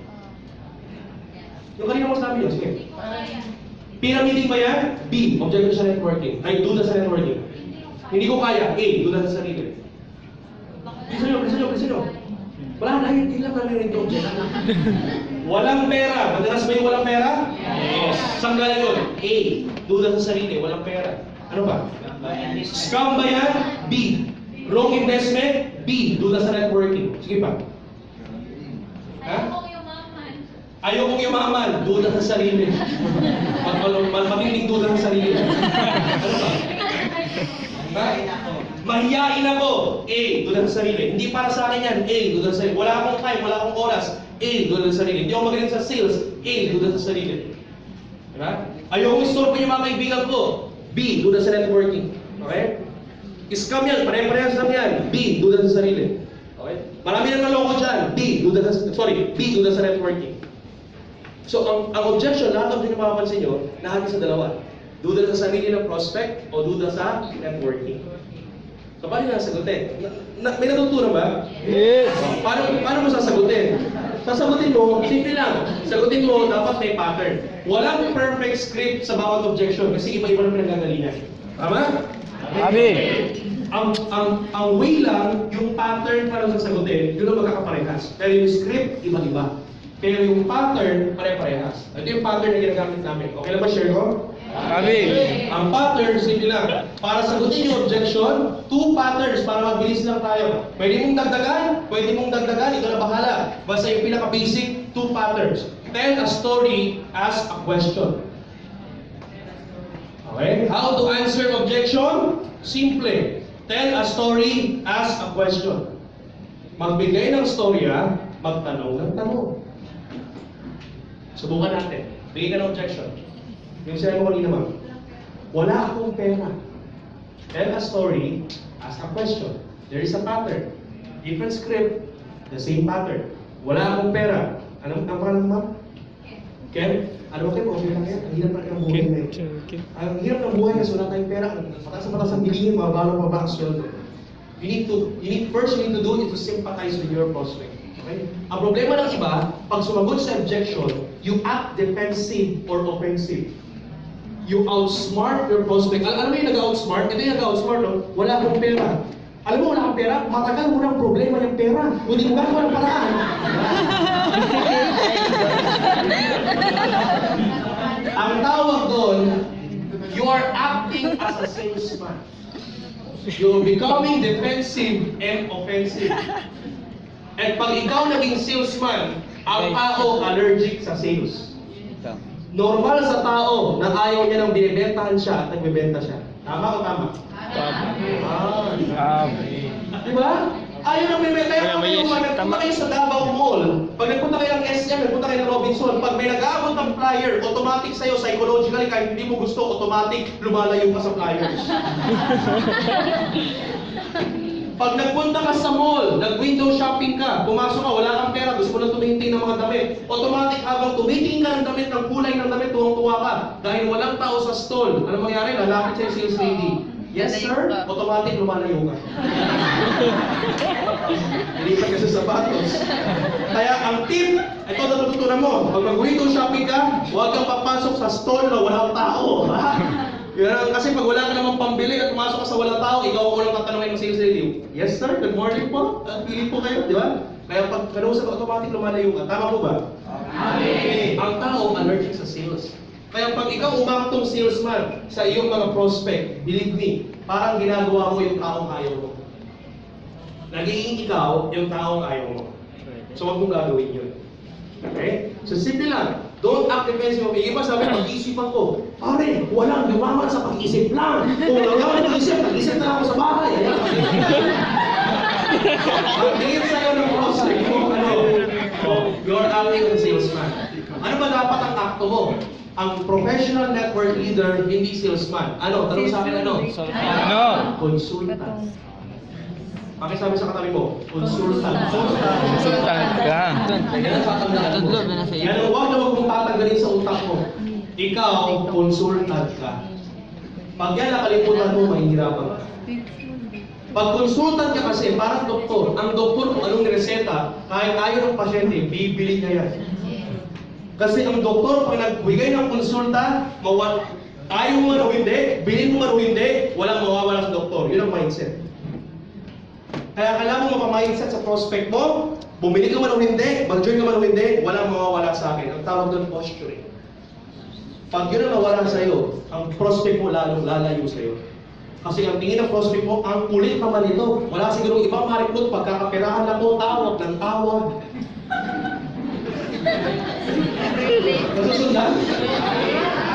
Yung kanina mo sabi yun, sige. Pyramiding ba yan? B, objection sa networking. Ay, duda sa networking. Hindi ko kaya. A, duda sa sarili. Bisa nyo. Wala na, hindi lang namin yung objection. Walang pera. Madalas ba yung walang pera? Yes. Saan galing yun? A, duda sa sarili, walang pera. Ano ba? Scam ba yan? B. Wrong investment? B. Duda sa networking. Sige pa. Ha? Ayaw kong yumaman. Duda sa sarili. Magiging duda sa sarili. Ano ba? Ha? Mahiyain ako. A. Duda sa sarili. Hindi para sa akin yan. A. Duda sa sarili. Wala akong time. Wala akong oras. A. Duda sa sarili. Hindi ako magaling sa sales. A. Duda sa sarili. Diba? Ayaw kong istorbo yung mga kaibigan ko. B. Duda sa networking. Okay? Scam yan. Pare-parehas lang yan. B. Duda sa sarili. Okay? Marami nang naloko dyan. B. Duda sa networking. So, ang objection, lahat ng pinapapansin nyo, nahati sa dalawa. Duda sa sarili ng prospect o duda sa networking. So, paano yung sasagutin? May natutunan ba? Yes. Paano mo sasagutin? Sasagutin mo, simple lang. Sagutin mo, dapat may pattern. Walang perfect script sa bawat objection kasi iba-iba na pinanggagalingan. Tama? Abi. Ang way lang, yung pattern para sasagutin, yun ang magkakaparehas. Pero yung script, iba-iba. Pero yung pattern, pare-parehas. Ito yung pattern na ginagamit namin. Okay lang ba, share ko? Abi. Ang pattern, simple lang. Para sagutin yung objection, 2 patterns para mabilis lang tayo. Pwede mong dagdagan, ito na bahala. Basta yung pinaka-basic, 2 patterns. Tell a story, ask a question. Okay? How to answer objection? Simple. Tell a story, ask a question. Magbigay ng storya, magtanong ng tanong. Subukan natin. Bigay ka ng objection. Yung sinabi ko kanina, ma'am. Wala akong pera. Tell a story, ask a question. There is a pattern. Different script, the same pattern. Wala akong pera. Anong pangalan, ma'am? Ken? Ano ba, Ken? Okay lang yan. Ang hirap na ng buhay na yun. Ang hirap ng buhay kasi wala tayong pera. Mataas ang bilingin, mababa ang sweldo. You need to do is to sympathize with your prospect. Okay? Ang problema ng iba, pag sumagot sa objection, you act defensive or offensive. You outsmart your prospect. Alam mo yung nag-outsmart? Ito yung nag-outsmart, no? Wala akong pera. Alam mo, wala akong pera? Matagal mo ng problema yung pera. Hindi mo gagawa ng paraan. Ang tawag doon, you are acting as a salesman. You're becoming defensive and offensive. At pag ikaw naging salesman, ang tao allergic sa sales. Normal sa tao na ayaw niya nang binibentahan siya at nagbebenta siya. Tama o tama? Tama. Di ba? Ayaw na may kaya Kaya may kayo, yes, nagpunta tama. kayo sa Davao Mall. Pag nagpunta kayo ng SM, nagpunta kayo ng Robinson, pag may nag-aabot ng flyer, automatic sa'yo, psychologically, kahit hindi mo gusto, automatic, lumalayo ka sa flyers. Pag nagpunta ka sa mall, nag-window shopping ka, pumasok ka, wala kang pera, gusto mo lang tumitingin ng mga damit, automatic habang tumitingin ka ng damit, ng kulay ng damit, tuwang-tuwa ka. Dahil walang tao sa stall, ano mangyari? Lalapit sa'yo sales lady. Yes, sir? Automatic, lumalayo ka. Nilipat ka sa sapatos. Kaya ang tip, ito natutunan mo, pag mag-window shopping ka, huwag kang papasok sa stall na walang tao. Ha? Yan, kasi pag wala ka namang pambili at pumasok ka sa walang tao, ikaw ang unang tatanungin ng sales lady. Yes, sir? Good morning po. Pili po kayo, di ba? Kaya pag kanausap, automatic lumalayo ka. Tama po ba? Amen. Ang tao, allergic sa sales. Kaya pag ikaw umaktong salesman sa iyong mga prospect, believe me, parang ginagawa mo yung taong ayaw mo. Nagiging ikaw yung taong ayaw mo. So huwag mong gagawin yun. Okay? So simple lang. Don't act defensive. Yung iba sabi, pag-iisipan ko, pare, walang yumaman sa pag-iisip lang. Kung walang pag-iisip, nag-isip na lang ako sa bahay. Ayan. Pag-tingin sa'yo ng prospect mo, ano? You're acting as a salesman. Ano ba dapat ang akto mo? Ang professional network leader, hindi salesman. Ano? Tanong sa akin ano? Ano? Consultant. Pakisabi sa katabi mo, consultant. Sultan ka. Yan ang tatanggalin mo. Yan ang huwag na huwag mong tatanggalin sa utak mo. Ikaw, consultant ka. Pag yan nakalimutan mo, mahihirapan ka. Pag consultant ka kasi, parang doktor. Ang doktor kung anong reseta, kahit ayaw ng pasyente, bibili niya yan. Kasi ang doktor, pag nagbigay ng konsulta, ayaw mo man o hindi, bilhin mo man o hindi, walang mawawala sa doktor. Yun ang mindset. Kaya kailangan mo mapamindset sa prospect mo, bumili ka man o hindi, mag-join ka man o hindi, walang mawawala sa akin. Ang tawag doon, posturing. Pag yun ang nawala sa'yo, ang prospect mo lalong lalayo sa'yo. Kasi ang tingin ng prospect mo, ang kulit naman ito. Wala siguro ibang ma-recruit, pagkakapirahan na po, tawag ng tawag. Nasusundan?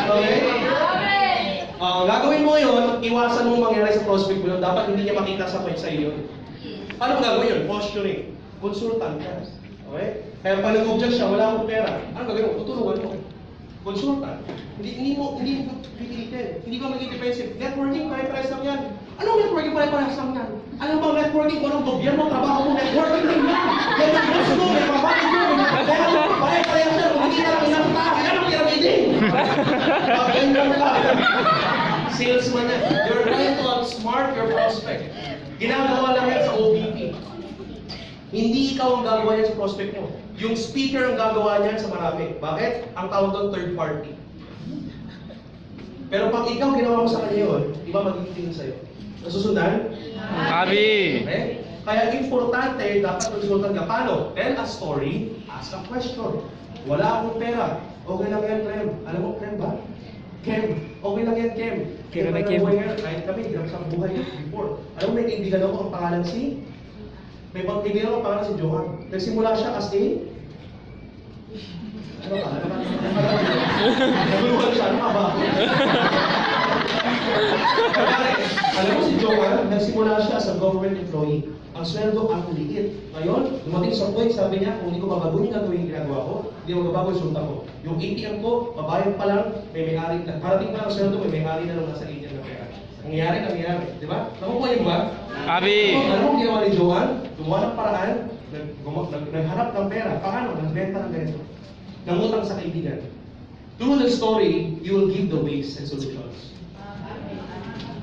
Okay? Gagawin mo yun, iwasan mo mangyari sa prospect mo yun. Dapat hindi niya makita sa iyo yun. Paano mo gagawin yun? Posturing. Consultant ka. Okay? Kaya pag nag-object siya, wala akong pera. Ano gagawin mo? Tutulungan mo. Consultant. Hindi mo pipilitin. Hindi ka maging defensive. Networking, pare-pares lang yan. Anong networking pare-pares lang yan? Ano bang networking? Kung anong gobyerno, trabaho mo, networking lang yan. Yan ang gusto mo, may pamahal mo, pare-pares yan. Kung hindi ka lang ilang tao, yan ang piramitin. Pag-ganyan ka. Salesman yan. You're trying to outsmart your prospect. Ginagawa lang yan sa OBP. Hindi ikaw ang gagawa yan sa prospect mo. Yung speaker ang gagawa niyan sa marami. Bakit? Ang tawag doon third party. Pero pag ikaw ginawa mo sa kanya yun, di ba magiging sa'yo? Nasusundan? Abi. Okay? Kaya importante, dapat konsultan ka. Paano? Tell a story, ask a question. Wala akong pera. Okay lang yan, Clem. Alam mo, Clem ba? Kem. Okay lang yan, Kem. Kaya na, Kem. Kem. Kahit kami, hirap sa buhay before. Alam mo, may kaibigan ako, ang pangalan si? May kaibigan ako, ang pangalan si Johan. Nagsimula siya as a... Ano ka? Naguluhan siya. Ano ka ba? Alam mo si Johan, nagsimula siya as a government employee. Ang sweldo ang liit. Ngayon, dumating sa point, sabi niya, kung hindi ko babago yung gagawin yung ginagawa ko, hindi ko magbabago yung sulta ko. Yung ATM ko, babayad pa lang, may may-ari na. Parating pa ang sweldo, may may-ari na lang nasa linya ng pera. Nangyayari. Di ba? Nakukuha niyo ba? Abi. Alam mo ginawa ni Johan? Gumawa ng paraan, nagharap ng pera. Paano? Nagbenta ng ganito. Nangutang sa kaibigan. Through the story, you will give the ways and solutions.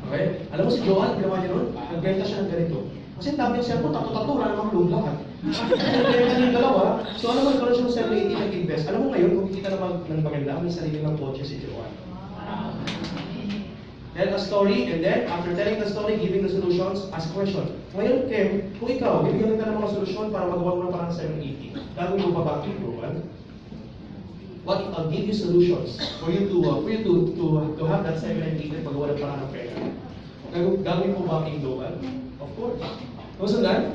Okay? Alam mo si Johan, ginawa niya nun? Nagbenta siya ng ganito. Kasi dami siya po, tato-tato, wala namang load lahat. Nagbenta niya yung dalawa, so alam mo, nagkaroon siya ng 780 nag-invest. Alam mo ngayon, kung kikita naman ng maganda, may sarili ng kotse si Johan. Tell a story, and then, after telling the story, giving the solutions, ask question. Ngayon, Kem, kung ikaw, bibigyan kita ng mga solusyon para magawa mo ng parang 780, gagawin mo pa ba ito, Johan? What if I'll give you solutions for you to have that 780 at magawa ng parang ng pera? Gagawin mo ba ang Johan? Of course. Kusundan?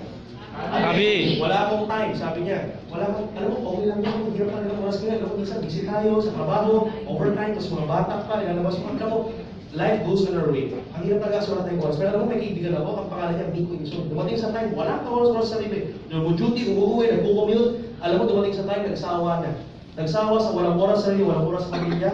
Abi. Wala akong time, sabi niya. Wala akong, alam mo, okay lang yan, hirap ka nilang oras ko yan. Alam mo, minsan, busy tayo sa trabaho, overtime, tapos mga bata pa, ilalabas mo. Alam mo, life goes on our way. Ang hirap talaga sa wala tayong oras. Pero alam mo, may kaibigan ako, ang pangalan niya, Nico Inson. Dumating sa time, wala ka oras sa sarili. Nag-duty, umuwi, nagko-commute. Alam mo, dumating sa time, nagsawa na. Nagsawa sa walang oras sa sarili, walang oras sa pamilya.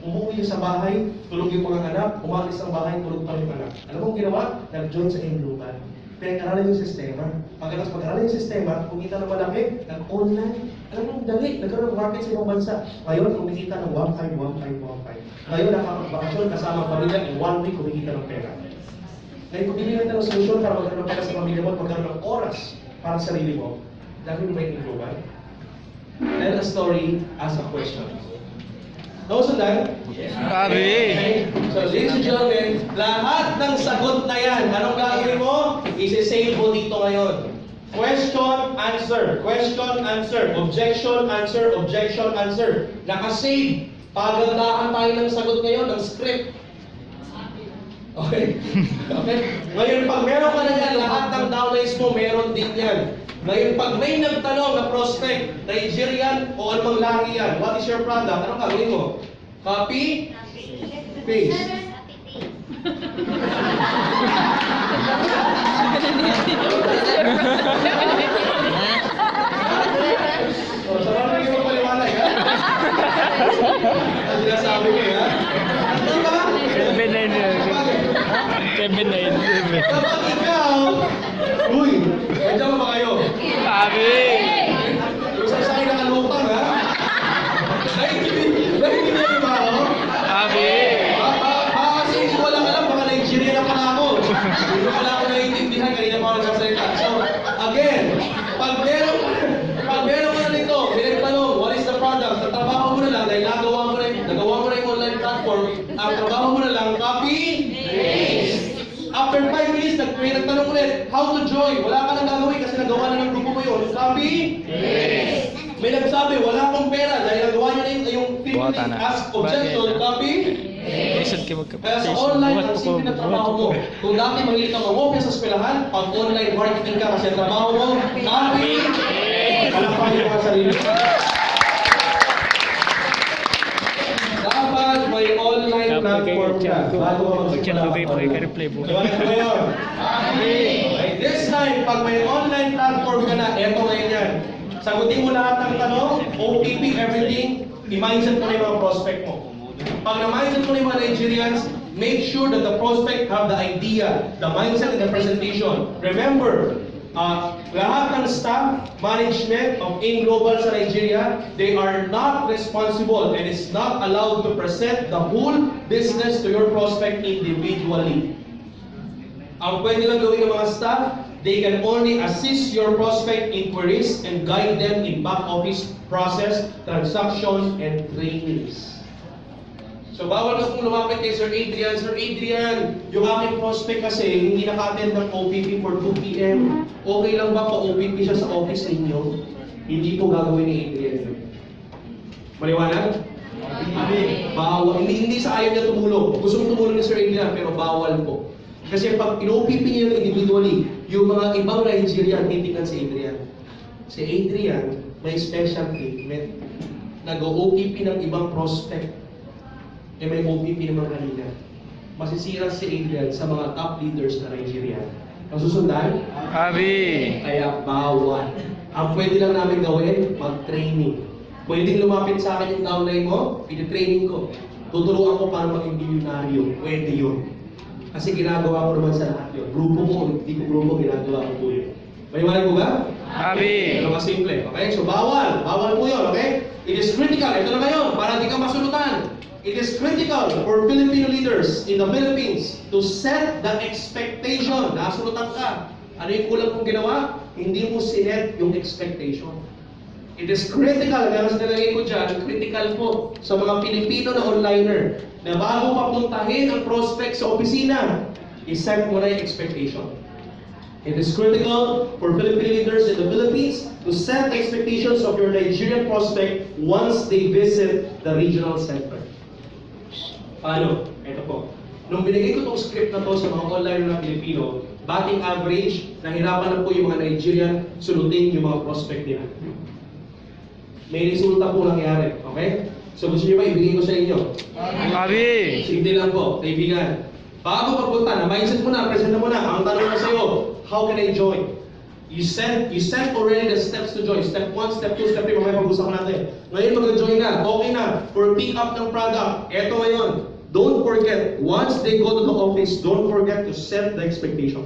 Umuwi sa bahay, tulog yung mga anak. Umalis ng bahay, tulog pa yung anak. Alam mo ang ginawa? Nag-join sa Global. Pinag-aralan yung sistema. Pagkatapos pag-aralan yung sistema, kumita ng malaki, nag-online. Alam mo, dali, nagkaroon ng market sa ibang bansa. Ngayon, kumikita ng 1.5. Ngayon, nakakapagbakasyon kasama ang pamilya, in 1 week, kumikita ng pera. Ngayon, kung bibigyan natin ng solusyon para magkaroon ng pera sa pamilya mo at magkaroon ng oras para sa sarili mo, dahil mo ba yung global? Tell a story, ask a question. Nausundan? Abi. Okay. So, ladies and gentlemen, lahat ng sagot na yan, anong gagawin mo? Isi-save mo dito ngayon. Question, answer. Question, answer. Objection, answer. Objection, answer. Nakasave. Pagandahan tayo ng sagot ngayon, ng script. Okay? Okay? Ngayon, pag meron ka na yan, lahat ng downlines mo, meron din yan. Ngayon, pag may nagtanong na prospect, Nigerian o anumang lahi yan, what is your product? Anong gagawin mo? Copy? Paste. Oh, sarap na yung magpaliwanag, ha? Ang sinasabi ko, ha? Ano ba? 7-9. Kapag ikaw, uy, nandiyan ba kayo? Abi. Yung sa akin nakalutang, ha? Naintindihan niyo ba ako? Abi. Kasi hindi ko lang alam, baka Nigeria na pala ako. Hindi ko pala ako naiintindihan, kanina pa ako nagsasalita. So, again, pag meron ka na nito, pinagtanong, what is the product? Tatrabaho mo na lang, dahil nagawa mo na yung online platform, ang trabaho mo na lang, copy, paste. After 5 minutes, may nagtanong ulit, how to join? Wala ka nang gagawin kasi nagawa na ng grupo mo yun. Copy, paste. May nagsabi, wala akong pera dahil nagawa niya na yung Buhat na. ask objection, copy, Isod ka kaya sa online, ang simple na trabaho mo. Kung dati mahilig ka mangopya sa eskwelahan, pag online marketing ka kasi ang trabaho mo, copy, kalakpan niyo ang sarili. Dapat may online platform ka bago ka magsimula. Diba na ngayon? Okay, this time, pag may online platform ka na, eto ngayon yan. Sagutin mo lahat ng tanong, OTP, everything, i-mindset mo na yung mga prospect mo. Pag na-mindset mo na yung mga Nigerians, make sure that the prospect have the idea, the mindset, and the presentation. Remember, lahat ng staff, management of Global sa Nigeria, they are not responsible and is not allowed to present the whole business to your prospect individually. Ang pwede lang gawin ng mga staff, they can only assist your prospect inquiries and guide them in back office process, transactions, and trainings. So bawal ka kung lumapit kay Sir Adrian. Sir Adrian, yung aking prospect kasi hindi naka-attend ng OPP for 2 p.m. Okay lang ba pa-OPP siya sa office ninyo? Hindi po gagawin ni Adrian. Maliwanag? Bawal. Hindi sa ayaw niya tumulong. Gusto mong tumulong ni Sir Adrian, pero bawal po. Kasi pag in-OPP niya yun individually, yung mga ibang Nigerian titignan si Adrian. Si Adrian, may special treatment. Nag-OPP ng ibang prospect. Eh may OPP naman kanina. Masisira si Adrian sa mga top leaders na Nigeria. Masusundan? Abi. Kaya bawal. Ang pwede lang namin gawin, mag-training. Pwedeng lumapit sa akin yung downline mo, pinitraining ko. Tuturuan ko paano maging milyonaryo. Pwede yun. Kasi ginagawa ko naman sa lahat yun. Grupo mo, hindi ko grupo, ginagawa ko po yun. Maliwanag mo ba? Abi. Pero mas simple, okay? So bawal. Bawal po yun, okay? It is critical. Ito na ngayon, para di ka masulutan. It is critical for Filipino leaders in the Philippines to set the expectation. Nasulutan ka. Ano yung kulang mong ginawa? Hindi mo sinet yung expectation. It is critical, kaya mas nalagay ko dyan, critical po sa mga Pilipino na onliner na bago papuntahin ang prospect sa opisina, iset mo na yung expectation. It is critical for Filipino leaders in the Philippines to set expectations of your Nigerian prospect once they visit the regional center. Paano? Ito po. Nung binigay ko itong script na to sa mga online na Pilipino, batting average, nahirapan na po yung mga Nigerian sulutin yung mga prospect nila. May resulta po nangyari, okay? So gusto niyo ba ibigay ko sa inyo? Abi. Simple lang po, kaibigan. Bago papunta na, mindset mo na, present mo na. Ang tanong na sa'yo, how can I join? You set already the steps to join. Step 1, step 2, step 3, mamaya pag-usapan natin. Ngayon mag-join na, okay na, for pick up ng product. Eto ngayon, don't forget, once they go to the office, don't forget to set the expectation.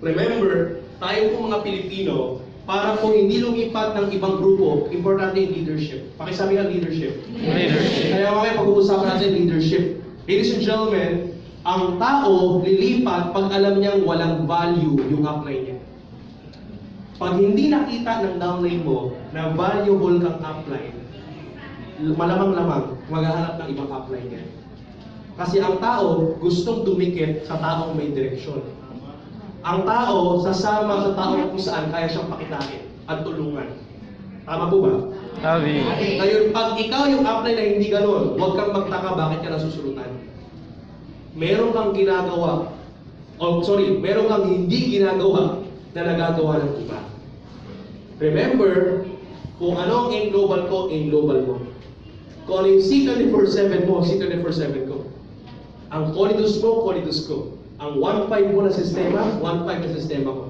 Remember, tayo po mga Pilipino, para po hindi lumipat ng ibang grupo, importante yung leadership. Pakisabi ng leadership. Leadership. Kaya mamaya pag-uusapan natin leadership. Ladies and gentlemen, ang tao lilipat pag alam niyang walang value yung upline niya. Pag hindi nakita ng downline mo na valuable kang upline, malamang-lamang maghahanap ng ibang upline niya. Kasi ang tao gustong dumikit sa taong may direksyon. Ang tao sasama sa taong kung saan kaya siyang pakitain at tulungan. Tama po ba? Abi. Ngayon, pag ikaw yung upline na hindi ganun, huwag kang magtaka bakit ka nasusurutan. Meron kang ginagawa, meron kang hindi ginagawa na nagagawa ng iba. Remember, kung ano ang aim global ko, aim global mo. Kung ano yung C24/7 mo, C24/7 ko. Ang Colitus mo, Colitus ko. Ang 1.5 mo na sistema, 1.5 na sistema ko.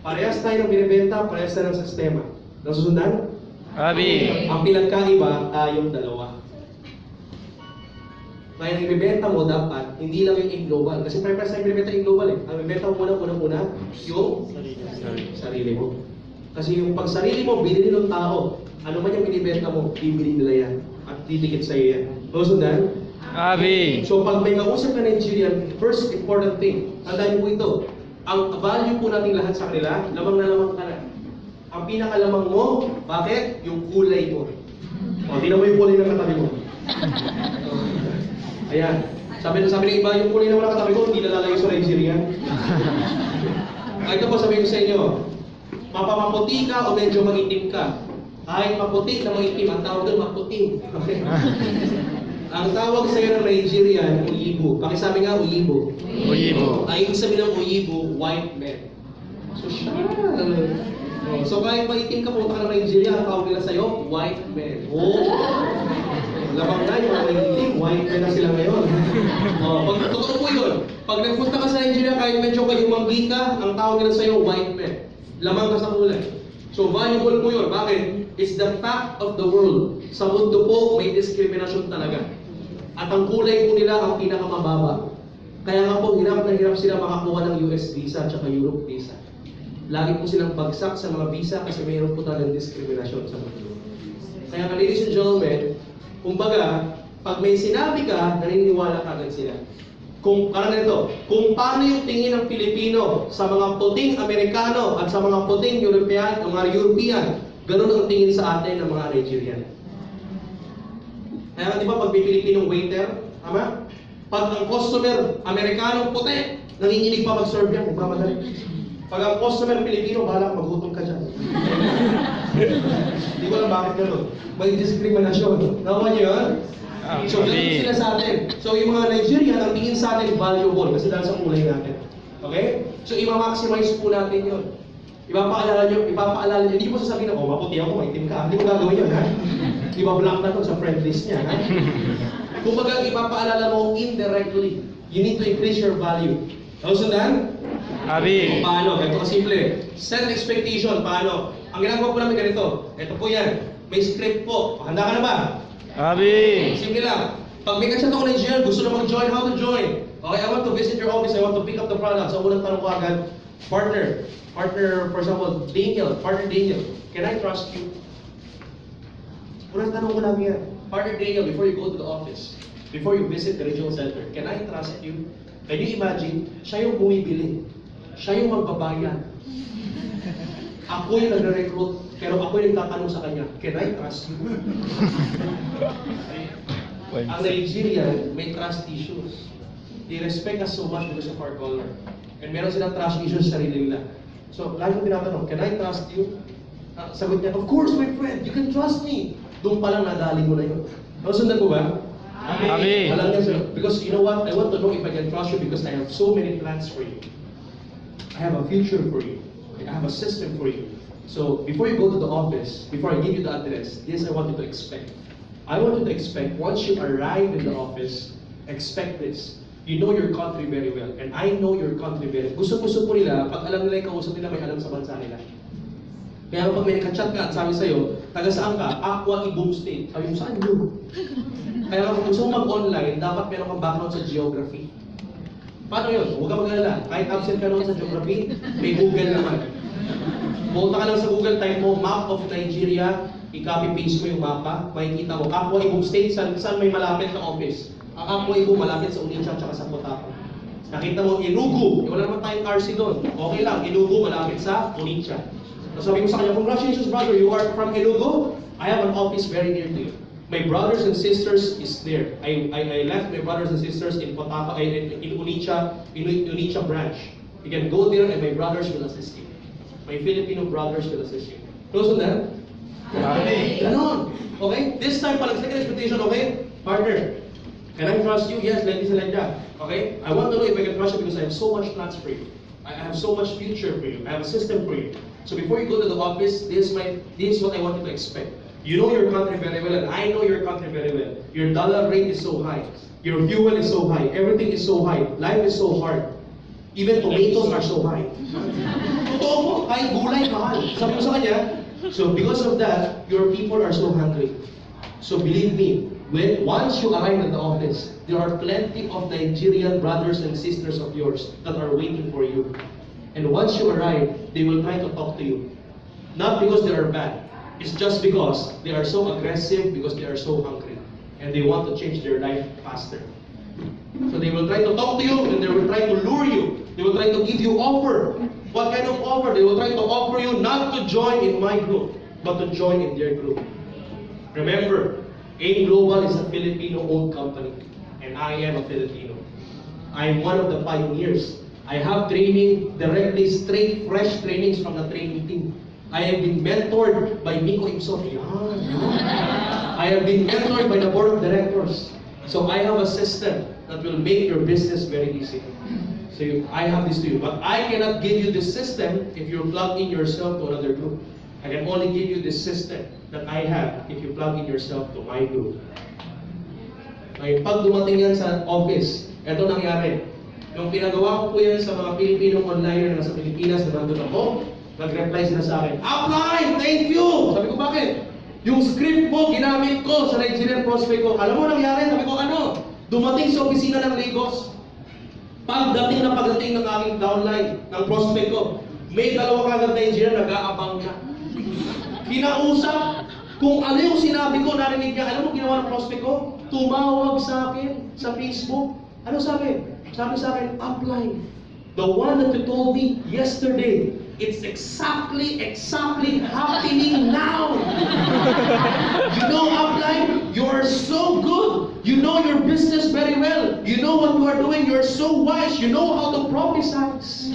Parehas tayo ng binibenta, parehas tayo ng sistema. Nasusundan? Abi. Ang pinagkaiba, tayong dalawa. Kaya ang ibibenta mo dapat, hindi lang yung aim global. Kasi parehas tayo binibenta yung global eh. Ang ibibenta mo unang-una, yung sarili mo. Kasi yung pag sarili mo, binili ng tao, ano man yung binibenta mo, bibili nila yan. At titikit sa'yo yan. Nasusundan? Abi. So pag may kausap na Nigerian, first important thing, tandaan niyo po ito, ang value po nating lahat sa kanila, lamang na lamang ka na. Ang pinakalamang mo, bakit? Yung kulay mo. O, tingnan mo yung kulay ng katabi mo. Ayan. Sabi ng iba, yung kulay naman ng katabi ko, hindi nalalayo sa Nigerian. Ito po sabihin ko sa inyo, mapamaputi ka o medyo magitim ka. Kahit maputi na magitim, ang tawag doon maputing. Okay? Ang tawag sa iyo ng Nigerian, uyibo. Pakisabi nga, uyibo. Uyibo. Ay, ibig sabihin ng uyibo, white man. So, siya. So, kahit maitim ka punta ka ng Nigeria, ang tawag nila sa iyo, white man. Oh! Labang na yung mga maitim, white man na sila ngayon. Pag totoo po yun, pag nagpunta ka sa Nigeria, kahit medyo kayumanggi ka, ang tawag nila sa iyo, white man. Lamang ka sa kulay. So, valuable po yun. Bakit? It's the fact of the world. Sa mundo po, may discrimination talaga. At ang kulay po nila ang pinakamababa. Kaya nga po, hirap na hirap sila makakuha ng US visa at saka Europe visa. Lagi po silang bagsak sa mga visa kasi mayroon po talagang diskriminasyon sa mundo. Kaya ladies and gentlemen, kumbaga, pag may sinabi ka, naniniwala ka agad sila. Kung paano yung tingin ng Pilipino sa mga puting Amerikano at sa mga puting European, ganun ang tingin sa atin ng mga Nigerian. Kaya di ba pag may Pilipinong waiter, tama? Pag ang customer, Amerikanong puti, nanginginig pa mag-serve yan, nagmamadali. Pag ang customer Pilipino, bahala ka, magutom ka dyan. Hindi ko alam bakit gano'n. May diskriminasyon. Nakuha niyo yun? So, ganun sila sa atin. So, yung mga Nigerian, ang tingin sa atin valuable kasi dahil sa kulay natin. Okay? So, i-maximize po natin yun. Ipapaalala nyo, hindi mo sasabihin na, maputi ako, maitim ka. Hindi mo gagawin yun, ha? Iba-block na to sa friend list niya, ha? Kung baga, ipapaalala mo indirectly, you need to increase your value. Sundan? Abi. Paano? Ganito kasimple. Set expectation. Paano? Ang ginagawa po namin ganito. Ito po yan. May script po. Handa ka na ba? Abi. Simple lang. Pag may kasya ako ng Nigerian, gusto na mag-join, how to join? Okay, I want to visit your office, I want to pick up the product. So, unang tanong ko agad, partner, for example, partner Daniel, can I trust you? Unang tanong ko lang yan, partner Daniel, before you go to the office, before you visit the regional center, can I trust you? Can you imagine, siya yung bumibili, siya yung magbabayad. Ako yung nagre-recruit, pero ako yung nagtatanong sa kanya, can I trust you? Ang Nigerian, may trust issues. They respect us so much because of our color. And meron silang trust issues sa sarili nila. So, lagi ko tinatanong, can I trust you? Sagot niya, of course, my friend, you can trust me. Doon pa lang nadali mo na yun. Nasundan ko ba? Abi. Alam niya sir, because you know what? I want to know if I can trust you because I have so many plans for you. I have a future for you. I have a system for you. So, before you go to the office, before I give you the address, this I want you to expect. I want you to expect, once you arrive in the office, expect this. You know your country very well, and I know your country very well. Gusto po nila, pag alam nila yung kausap nila, may alam sa bansa nila. Kaya pag may nakachat ka at sabi sa'yo, taga saan ka? Aqua Ibom State. Sabi mo, saan yun? Kaya kung gusto mo mag-online, dapat meron kang background sa geography. Paano yun? Huwag ka mag-alala. Kahit absent ka naman sa geography, may Google naman. Punta ka lang sa Google, type mo, map of Nigeria, i-copy-paste mo yung mapa, makikita mo, Aqua Ibom State, saan may malapit na office? Ang Aqua Ibom malapit sa Onitsha at sa Cotabato. Nakita mo, Enugu, wala naman tayong RC doon. Okay lang, Enugu malapit sa Onitsha. So sabi ko sa kanya, congratulations brother, you are from Enugu? I have an office very near to you. My brothers and sisters is there. I left my brothers and sisters in Cotabato, in Onitsha branch. You can go there and my brothers will assist you. My Filipino brothers will assist you. Close on that? Amen. Ganon. Okay? This time pala, second expectation, okay? Partner, can I trust you? Yes, like this and like that. Okay? I want to know if I can trust you because I have so much plans for you. I have so much future for you. I have a system for you. So before you go to the office, this is what I want you to expect. You know your country very well, and I know your country very well. Your dollar rate is so high. Your fuel is so high. Everything is so high. Life is so hard. Even tomatoes are so high. Totoo po, kahit gulay, mahal. Sabi ko sa kanya, so because of that, your people are so hungry. So believe me, once you arrive at the office, there are plenty of Nigerian brothers and sisters of yours that are waiting for you. And once you arrive, they will try to talk to you. Not because they are bad. It's just because they are so aggressive, because they are so hungry. And they want to change their life faster. So they will try to talk to you, and they will try to lure you. They will try to give you offer. What kind of offer? They will try to offer you not to join in my group, but to join in their group. Remember, AIM Global is a Filipino-owned company, and I am a Filipino. I am one of the pioneers. I have training directly, straight, fresh trainings from the training team. I have been mentored by Nico Imson. I have been mentored by the board of directors. So I have a system that will make your business very easy. So I have this to you. But I cannot give you this system if you plug in yourself to another group. I can only give you this system that I have if you plug in yourself to my group. Ngayon, pag dumating yan sa office, ito nangyari. Yung pinagawa ko po yan sa mga Pilipinong online na nasa Pilipinas na nandun ako, nag-reply sila sa akin, "Upline, thank you!" Sabi ko, bakit? Yung script mo, ginamit ko sa Nigerian prospect ko. Alam mo nangyari? Sabi ko, ano? Dumating sa opisina ng Lagos. Pagdating ng aking downline, ng prospect ko, may dalawa kagad Nigerian nag-aabang na. Kinausap, kung ano yung sinabi ko, narinig niya, alam mo ginawa ng prospect ko? Tumawag sa akin sa Facebook. Ano sabi? Sabi sa akin, "Upline, the one that you told me yesterday, it's exactly happening now." You know, Upline, you are so good. You know your business very well. You know what you are doing. You're so wise. You know how to prophesize.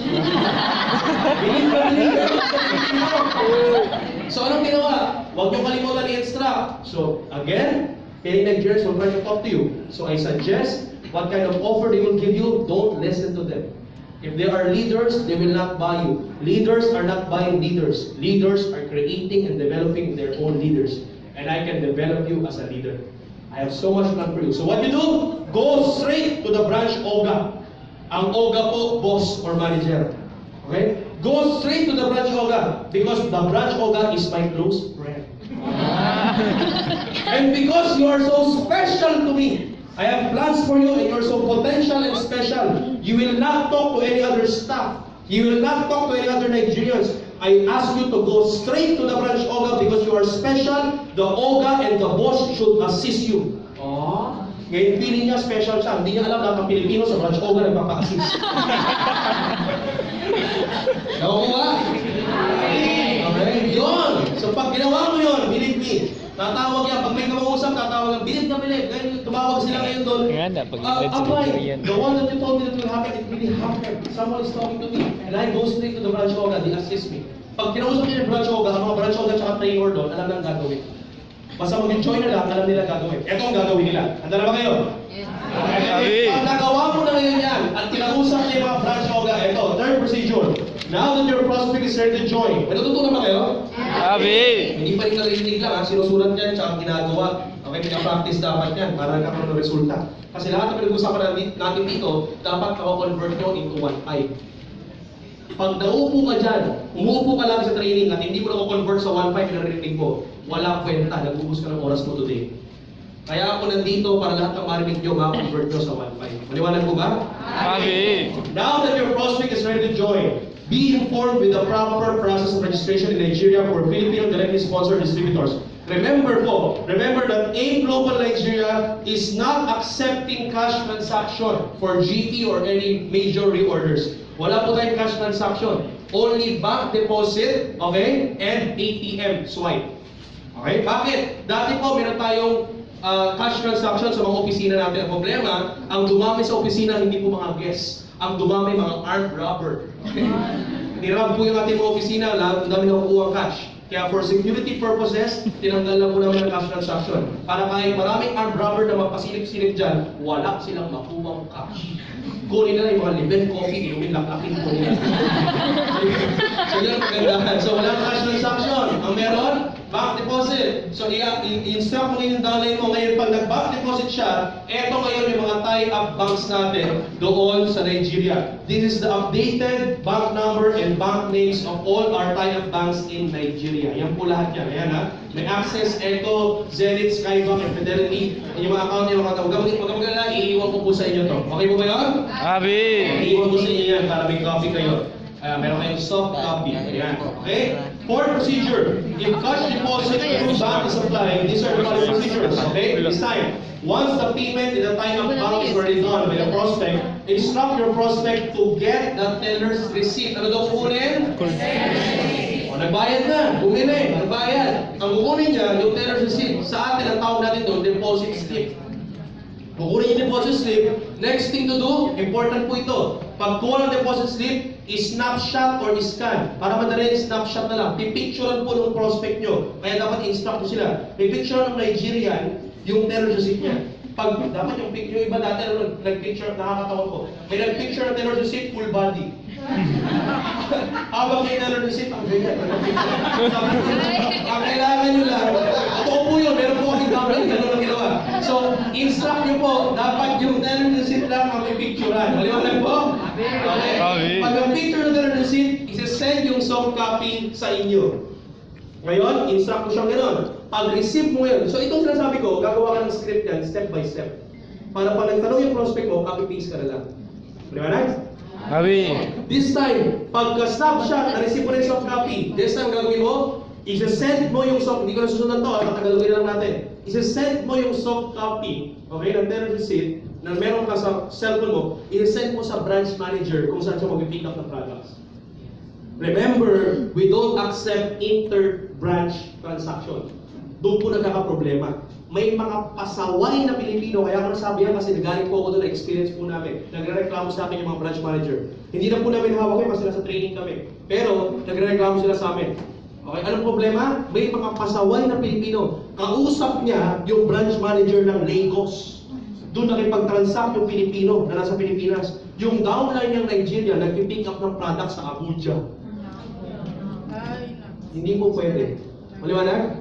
So anong ginawa? Huwag niyo kalimutan i-extract. So again, many Nigerians will try to talk to you. So I suggest, what kind of offer they will give you, don't listen to them. If they are leaders, they will not buy you. Leaders are not buying leaders. Leaders are creating and developing their own leaders. And I can develop you as a leader. I have so much plan for you. So what you do? Go straight to the branch OGA. Ang OGA po, boss or manager. Okay? Go straight to the branch OGA because the branch OGA is my close friend. And because you are so special to me, I have plans for you and you're so potential and special. You will not talk to any other staff. You will not talk to any other Nigerians. I ask you to go straight to the branch OGA because you are special. The OGA and the boss should assist you. Oh, ngayon feeling niya special siya. Hindi niya alam lahat ng Pilipino sa branch OGA nagpapa-assist. Nakuha? Okay, yun. So pag ginawa mo yun, believe me, tatawag yan. Pag may kamausap, tatawag yan. Bilib na bilib. Ngayon, tumawag sila ngayon doon. Apply. The one that you told me that will happen, it really happened. Someone is talking to me. And I go straight to the branch OGA. They assist me. Pag kinausap niya yung branch OGA, ang mga branch OGA at trainer doon, alam na ang gagawin. Basta mag-join na lang, alam nila gagawin. Ito ang gagawin nila. Handa na ba kayo? Okay. Pag nagawa mo na ngayon yan, at kinausap niya yung mga branch OGA, ito, third procedure. Now that your prospect is ready to join, may natutunan ba kayo? Abi! Hindi pa rin narinig lang, sinusulat niyan, tsaka ginagawa. Okay, pinapractice dapat yan para nagkakaroon ng resulta. Kasi lahat ng pinag-usapan natin dito, dapat ako-convert nyo into 1.5. Pag naupo ka dyan, umuupo ka lang sa training at hindi mo na-convert sa 1.5 na narinig mo, wala kwenta, nag-ubus ka ng oras mo today. Kaya ako nandito para lahat ng marinig nyo, ma-convert nyo sa 1.5. Maliwanag mo ba? Abi. Now that your prospect is ready to join, be informed with the proper process of registration in Nigeria for Filipino directly sponsored distributors. Remember that AIM Global Nigeria is not accepting cash transaction for GT or any major reorders. Wala po tayong cash transaction. Only bank deposit, okay, and ATM swipe. Okay? Bakit? Dati po meron tayong cash transaction sa mga opisina natin. Ang problema, ang dumami sa opisina hindi po mga guests. Ang dumami mga armed robber. Okay? Nirab po yung ating mga opisina, ang dami na kukuha cash. Kaya for security purposes, tinanggal lang po namin ang cash transaction. Para kahit maraming armed robber na magpasilip-silip dyan, wala silang makuwang cash. Kunin na lang yung mga liben, coffee, inumin, laklakin po nila. So yun ang kagandahan. So walang cash transaction. Ang meron, bank deposit. So i-instruct mo ngayon yung downline mo. Ngayon pag nag-bank deposit siya, eto ngayon yung mga tie-up banks natin doon sa Nigeria. This is the updated bank number and bank names of all our tie-up banks in Nigeria. Yan po lahat yan. Ayan ha. May access, Echo, Zenith, Skybank, and Fidelity. Yung mga account nyo, magkamagala, iiwan ko po sa inyo to. Okay po ba yun? Abi. Iiwan ko sa inyo yan para may copy kayo. Meron kayong soft copy. Ayan. Okay? Fourth procedure. If cash deposit through bank is applied, these are the following procedures. Okay? This time, once the payment in the time of bank is already done by the prospect, instruct your prospect to get the teller's receipt. Ano daw kukunin? O, nagbayad na. Bumili. Nagbayad. Ang kukunin niya, yung teller's receipt. Sa atin, ang tawag natin doon, deposit slip. Kukunin yung deposit slip. Next thing to do, important po ito. Pagkuha ng deposit slip, i-snapshot or i-scan. Para madali, snapshot na lang. Pipicturean po ng prospect nyo. Kaya dapat i-instruct po sila. Pipicture ng Nigerian yung teller receipt niya. Pag dapat yung iba dati nag-picture, nakakatawa ko. May nag-picture ng teller receipt, full body. Habang may teller receipt, ang ganyan. Ang kailangan nyo lang, totoo po yun, meron po kaming gabling, gano'n ang ginawa. So, instruct nyo po, dapat yung teller receipt lang ang may picturean. Maliwanag po? Okay. Pag ang picture ng teller receipt, isa-send yung soft copy sa inyo. Ngayon, instruct mo siyang gano'n. Pag-receive mo yun. So, itong sinasabi ko, gagawa ka ng script yan, step by step. Para pag nagtanong yung prospect mo, copy-paste ka na lang. Maliwanag? Abi. This time, pagka-snapshot, na-receive mo na yung soft copy. This time, gagawin mo, isa-send mo yung soft, hindi ko na susunod to, katagalugin na lang natin. Isa-send mo yung soft copy, okay, ng teller receipt, na meron ka sa cellphone mo, isa-send mo sa branch manager kung saan siya mag-pick up ng products. Remember, we don't accept inter-branch transaction. Doon po nagkakaproblema. May mga pasaway na Pilipino, kaya ako nasabi yan kasi nagaling po ako doon na experience po namin. Nagre-reklamo sa akin yung mga branch manager. Hindi na po namin hawak yun kasi nasa training kami. Pero, nagre-reklamo sila sa amin. Okay, anong problema? May mga pasaway na Pilipino. Kausap niya yung branch manager ng Lagos. Doon nakipag-transact yung Pilipino na nasa Pilipinas. Yung downline ng Nigeria, nag-pick up ng product sa Abuja. Hindi po pwede. Maliwanag?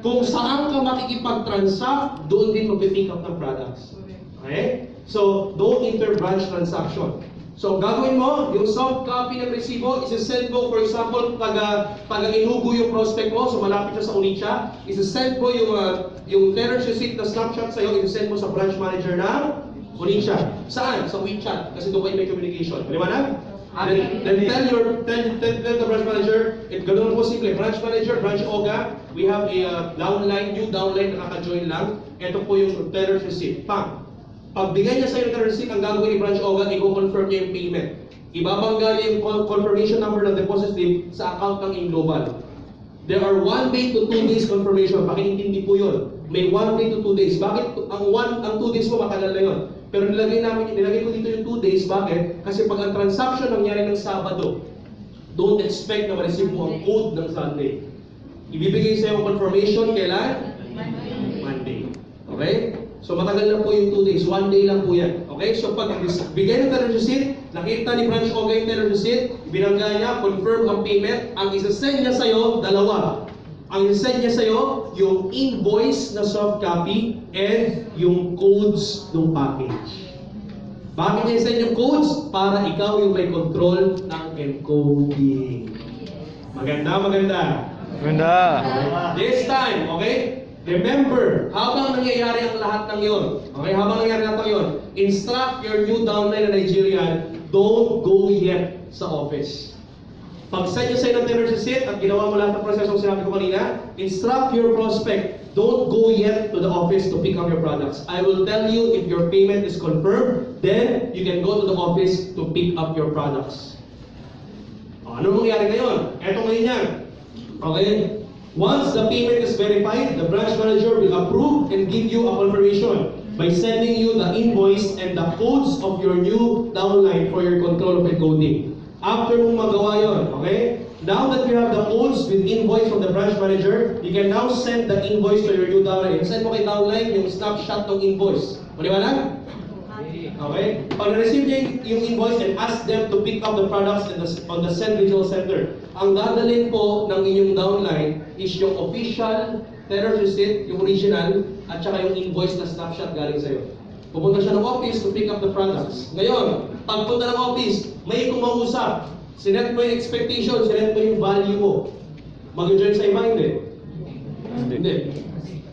Kung saan ka makikipag-transact, doon din mag-pick up ng products. Okay? So, don't inter-branch transaction. So, gagawin mo, yung soft copy ng resibo, isa-send mo, for example, pag inugo yung prospect mo, so malapit siya sa Onitsha, isa-send mo yung teller receipt na snapshot sa'yo, isa-send mo sa branch manager ng Onitsha. Saan? Sa WeChat. Kasi doon kayo may communication. Maliwanag? Then tell the branch manager, ganoon po simple, branch manager, branch OGA, we have a downline, new downline na kaka-join lang. Ito po yung teller receipt. Pagbigay niya sa iyo ng teller receipt, ang gagawin ni branch OGA, i-confirm niya yung payment. Ibabangga niya yung confirmation number ng deposit slip sa account ng AIM Global. There are 1 day to 2 days confirmation. Pakintindi po yun. May 1 day to 2 days. Bakit ang 2 days mo matagal na yun? Pero nilagay ko dito yung 2 days. Bakit? Kasi pag ang transaction nangyari ng Sabado, don't expect na ma-receive mo ang code ng Sunday. Ibibigay sa iyo ang confirmation kailan? Monday. Okay? So matagal na po yung 2 days. 1 day lang po yan. Okay? So pag bigay ng teller receipt, nakita ni branch OGA yung teller receipt, binangga niya, confirm ang payment, ang isa-send niya sa'yo, dalawa. Ang isend niya sa'yo, yung invoice na soft copy and yung codes ng package. Bakit niya isend yung codes? Para ikaw yung may control ng encoding. Maganda. Maganda. This time, okay? Remember, habang nangyayari ang lahat ng yon, okay? Habang nangyayari lahat ng yon, instruct your new downline na Nigerian, don't go yet sa office. Pag send nyo sa'yo ng tenor receipt at ginawa mo lahat ng prosesong sinabi ko kanina, instruct your prospect, don't go yet to the office to pick up your products. I will tell you if your payment is confirmed, then you can go to the office to pick up your products. Ano mangyayari ngayon? Eto ngayon yan. Okay? Once the payment is verified, the branch manager will approve and give you a confirmation by sending you the invoice and the codes of your new downline for your control of encoding. After mong magawa yun, okay? Now that you have the codes with invoice from the branch manager, you can now send the invoice to your new downline. Send mo kay downline yung snapshot ng invoice. Maliwanag? Okay? Pag na-receive niya yung invoice and ask them to pick up the products on the Send Regional Center, ang dadalhin po ng inyong downline is yung official tenor receipt, yung original, at saka yung invoice na snapshot galing sa'yo. Pupunta siya ng office to pick up the products. Ngayon, pagpunta ng office, may kumausap. Sinet mo yung expectation, sinet mo yung value mo. Mag-join sa iba, hindi? Hindi.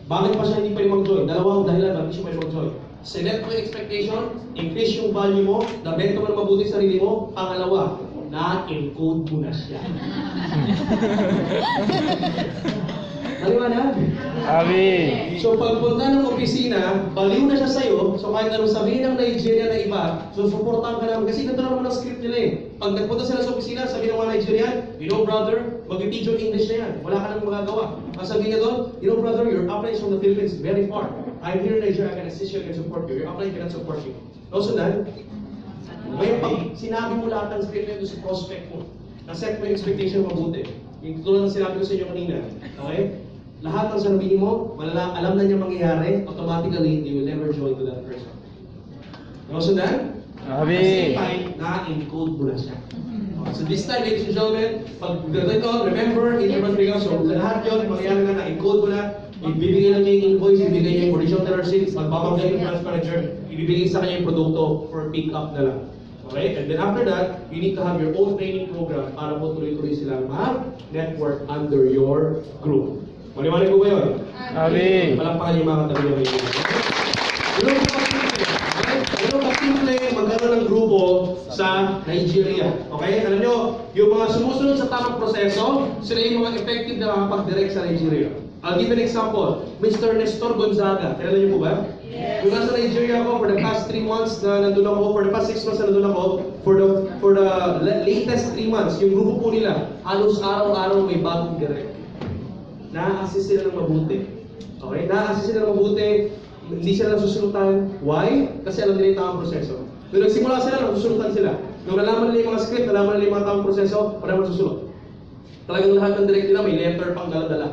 Bakit pa siya hindi pwede mag-join? Dalawang dahilan bakit siya pwede mag-join. Sinet mo yung expectation, increase yung value mo, nabenta mo na mabuti sa sarili mo. Pangalawa, na-encode mo na siya. Maliwanag? Abi. So pagpunta ng opisina, baliw na siya sa'yo, so kahit anong sabihin ng Nigeria na iba, so supportahan ka naman, kasi ganda naman ang script nila eh. Pag nagpunta sila sa opisina, sabihin ng mga Nigerian, you know brother, mag-pidgin English na yan, wala ka nang magagawa. Ang sabihin niya doon, you know brother, your upline is from the Philippines, very far. I'm here in Nigeria, I can assist you, I can support you. Your upline cannot support you. Also then, ngayon pag sinabi mo lahat ng script nito sa prospect mo, na-set mo yung expectation mabuti. Yung tulad ng sinabi ko sa inyo kanina, okay? Lahat ng sabihin mo, alam na niya mangyayari, automatically, you will never join to that person. Also then, at the same time, na-encode mo na siya. Okay, so this time, ladies and gentlemen, pag ganito, remember, so lahat yun, mangyayari na, na-encode mo na, ibibigay na niya yung invoice, ibibigay niya yung original tenor receipt, magbabagay yung branch manager, ibibigay sa kanya yung produkto for pick up na lang. Okay? And then after that, you need to have your own training program para po tuloy-tuloy silang mag-network under your group. Maliwanag po ba yun? Abi. Palakpakan yung mga katabi yung Ganun kasimple magkaroon ng grupo sa Nigeria. Okay? Alam nyo, yung mga sumusunod sa tamang proseso, sila yung mga effective na makapag-direct sa Nigeria. I'll give an example. Mr. Nestor Gonzaga. Kilala niyo po ba? Yes. Yung nasa Nigeria ako for the past 3 months na nandun ako, for the past 6 months na nandun ako, for the latest 3 months, yung grupo po nila, halos araw-araw may bagong direct. Na-assist sila ng mabuti. Okay? Na-assist sila ng mabuti, hindi sila nasusunutan. Why? Kasi alam nila yung tamang proseso. Nung nagsimula sila, nasusunutan sila. Nung nalaman nila yung mga script, nalaman nila yung mga tamang proseso, wala naman susunod. Talagang lahat ng direct nila, may letter pang dala-dala.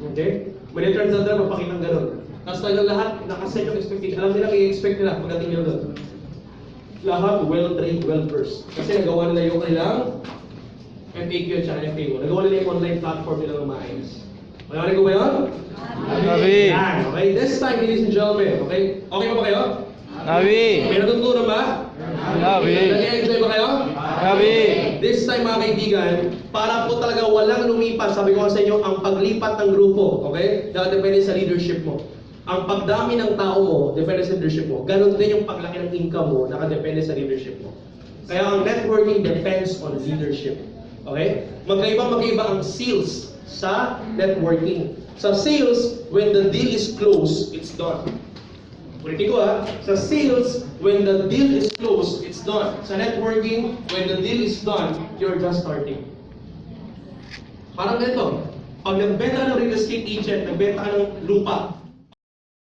Okay? May letter ng dala, magpakitang gano'n. Tapos talagang lahat, nakaset yung expectation. Alam nila, i-expect nila pagdating nila doon. Lahat well-trained, well-versed. Kasi nagawa nila yung kanilang FAQ at saka FAO. Nagawa nila yung online platform nila ng maayos. Maliwanag ko ba yun? Abi. Yan, okay? This time, ladies and gentlemen, okay? Okay pa ba kayo? Abi. May natutunan ba? Abi. Nag-enjoy ba kayo? Abi. This time, mga kaibigan, para po talaga walang lumipat, sabi ko sa inyo, ang paglipat ng grupo, okay? Depende sa leadership mo. Ang pagdami ng tao mo, depende sa leadership mo. Ganon din yung paglaki ng income mo, nakadepende sa leadership mo. Kaya ang networking depends on leadership. Okay? Magkaiba ang sales sa networking. Sa sales, when the deal is closed, it's done. Ulitin ko sa sales, when the deal is closed, it's done. Sa networking, when the deal is done, you're just starting. Parang ganito, pag nagbenta ka ng real estate agent, nagbenta ka ng lupa,